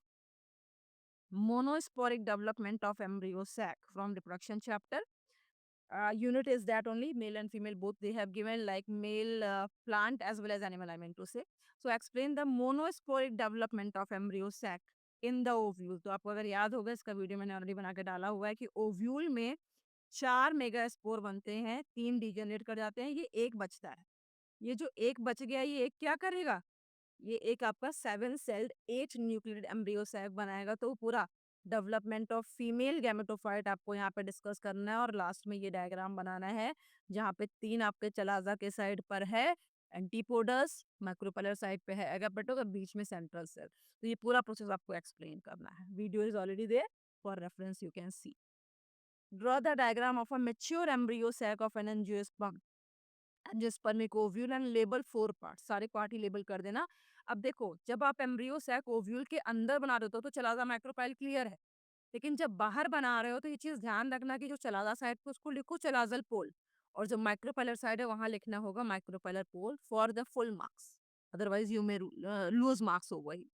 Speaker 1: monosporic development of embryo sac from reproduction chapter. Unit is that only male and female both they have given, like male plant as well as animal, I meant to say. So explain the monosporic development of embryo sac in the ovule. तो आपको अगर याद होगा इसका video मैंने already बना के डाला हुआ है कि ओव्यूल में 4 मेगा स्पोर बनते हैं, 3 डिजेनरेट कर जाते हैं, ये एक बचता है. ये जो एक बच गया ये एक क्या करेगा? ये एक आपका 7 सेल्ड 8 न्यूक्लियड एम्ब्रियो सैक बनाएगा. तो पूरा डेवलपमेंट ऑफ फीमेल गैमेटोफाइट आपको यहाँ पे डिस्कस करना है और लास्ट में ये डायग्राम बनाना है जहाँ पे 3 आपके चलाजा के साइड पर है एंटीपोडस, माइक्रोपैलर साइड पे है एगापेटो और बीच में सेंट्रल सेल. तो ये पूरा प्रोसेस आपको एक्सप्लेन करना है. Video is already there for reference, you can see. Draw the diagram of a mature embryo sac of an angiosperm. Angiospermic ovule and label 4 parts, सारे पार्ट ही लेबल कर देना। अब देखो, जब आप एम्ब्रियो सैक ओव्यूल के अंदर बना रहे हो तो चलाजा माइक्रोपाइल क्लियर है, लेकिन जब बाहर बना रहे हो तो ये चीज़ ध्यान रखना कि जो चलाजा साइड पे उसको लिखो चलाज़ल पोल, और जो माइक्रोपाइलर साइड है वहाँ लिखना होगा micropylar pole for the full marks, otherwise you may lose marks over here.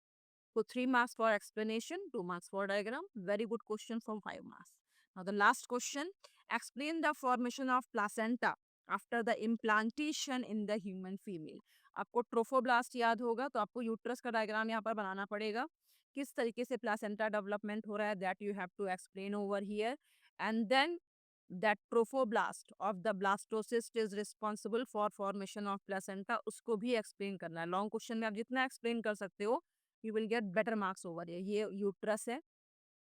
Speaker 1: So 3 marks for explanation, 2 marks for diagram. Very good question from 5 marks. Now the last question, explain the formation of placenta after the implantation in the human female. आपको trophoblast याद होगा तो आपको uterus का diagram यहाँ पर बनाना पड़ेगा। किस तरीके से प्लासेंटा डेवलपमेंट हो रहा है, that you have to explain over here, and then that trophoblast of the blastocyst is responsible for formation of placenta, उसको भी एक्सप्लेन करना है। लॉन्ग क्वेश्चन में आप जितना एक्सप्लेन कर सकते हो you will get better marks over ये यूट्रस है,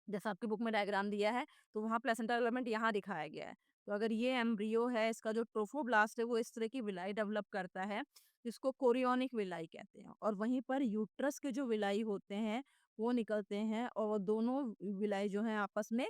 Speaker 1: जैसा आपकी बुक में डायग्राम दिया है तो वहाँ प्लेसेंटा डेवलपमेंट यहाँ दिखाया गया है। तो अगर ये एम्ब्रियो है, इसका जो ट्रोफोब्लास्ट है वो इस तरह की विलाई डेवलप करता है जिसको कोरियोनिक विलाई कहते हैं, और वहीं पर यूट्रस के जो विलाई होते हैं वो निकलते हैं और वो दोनों विलाई जो हैं आपस में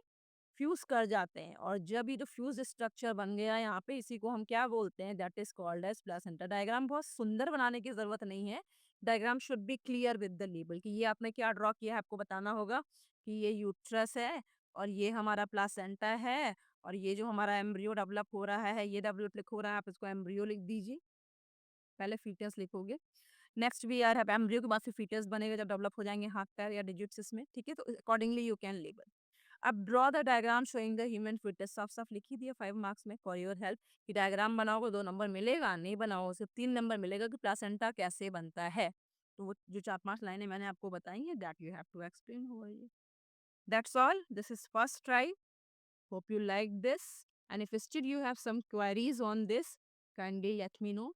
Speaker 1: फ्यूज कर जाते हैं, और जब ये जो फ्यूज स्ट्रक्चर बन गया यहाँ पे, इसी को हम क्या बोलते हैं, that is called as placenta. Diagram बहुत सुंदर बनाने की जरूरत नहीं है, diagram should be clear with the label कि ये आपने क्या ड्रॉ किया है, आपको बताना होगा कि ये यूट्रस है और ये हमारा प्लासेंटा है, और ये जो हमारा एम्ब्रियो डेवलप हो रहा है ये डेवलप हो रहा है, आप इसको एम्ब्रियो लिख दीजिए, पहले फीटस लिखोगे, नेक्स्ट भी यार एम्ब्रियो के बाद फिर फीटस बनेगा जब डेवलप हो जाएंगे हाथ पैर या डिजिट्स इसमें, ठीक है, तो अकॉर्डिंगली यू कैन लेबल। अब draw the diagram showing the human fitness, साफ साफ लिख ही दिया 5 मार्क्स में फॉर योर हेल्प कि डायग्राम बनाओगे 2 नंबर मिलेगा, नहीं बनाओ सिर्फ 3 नंबर मिलेगा कि प्लासेंटा कैसे बनता है। तो वो जो 4-5 लाइनें मैंने आपको बताई हैं that you have to explain over here. That's all, this is first try, hope you like this, and if still you have some queries on this, kindly let me know.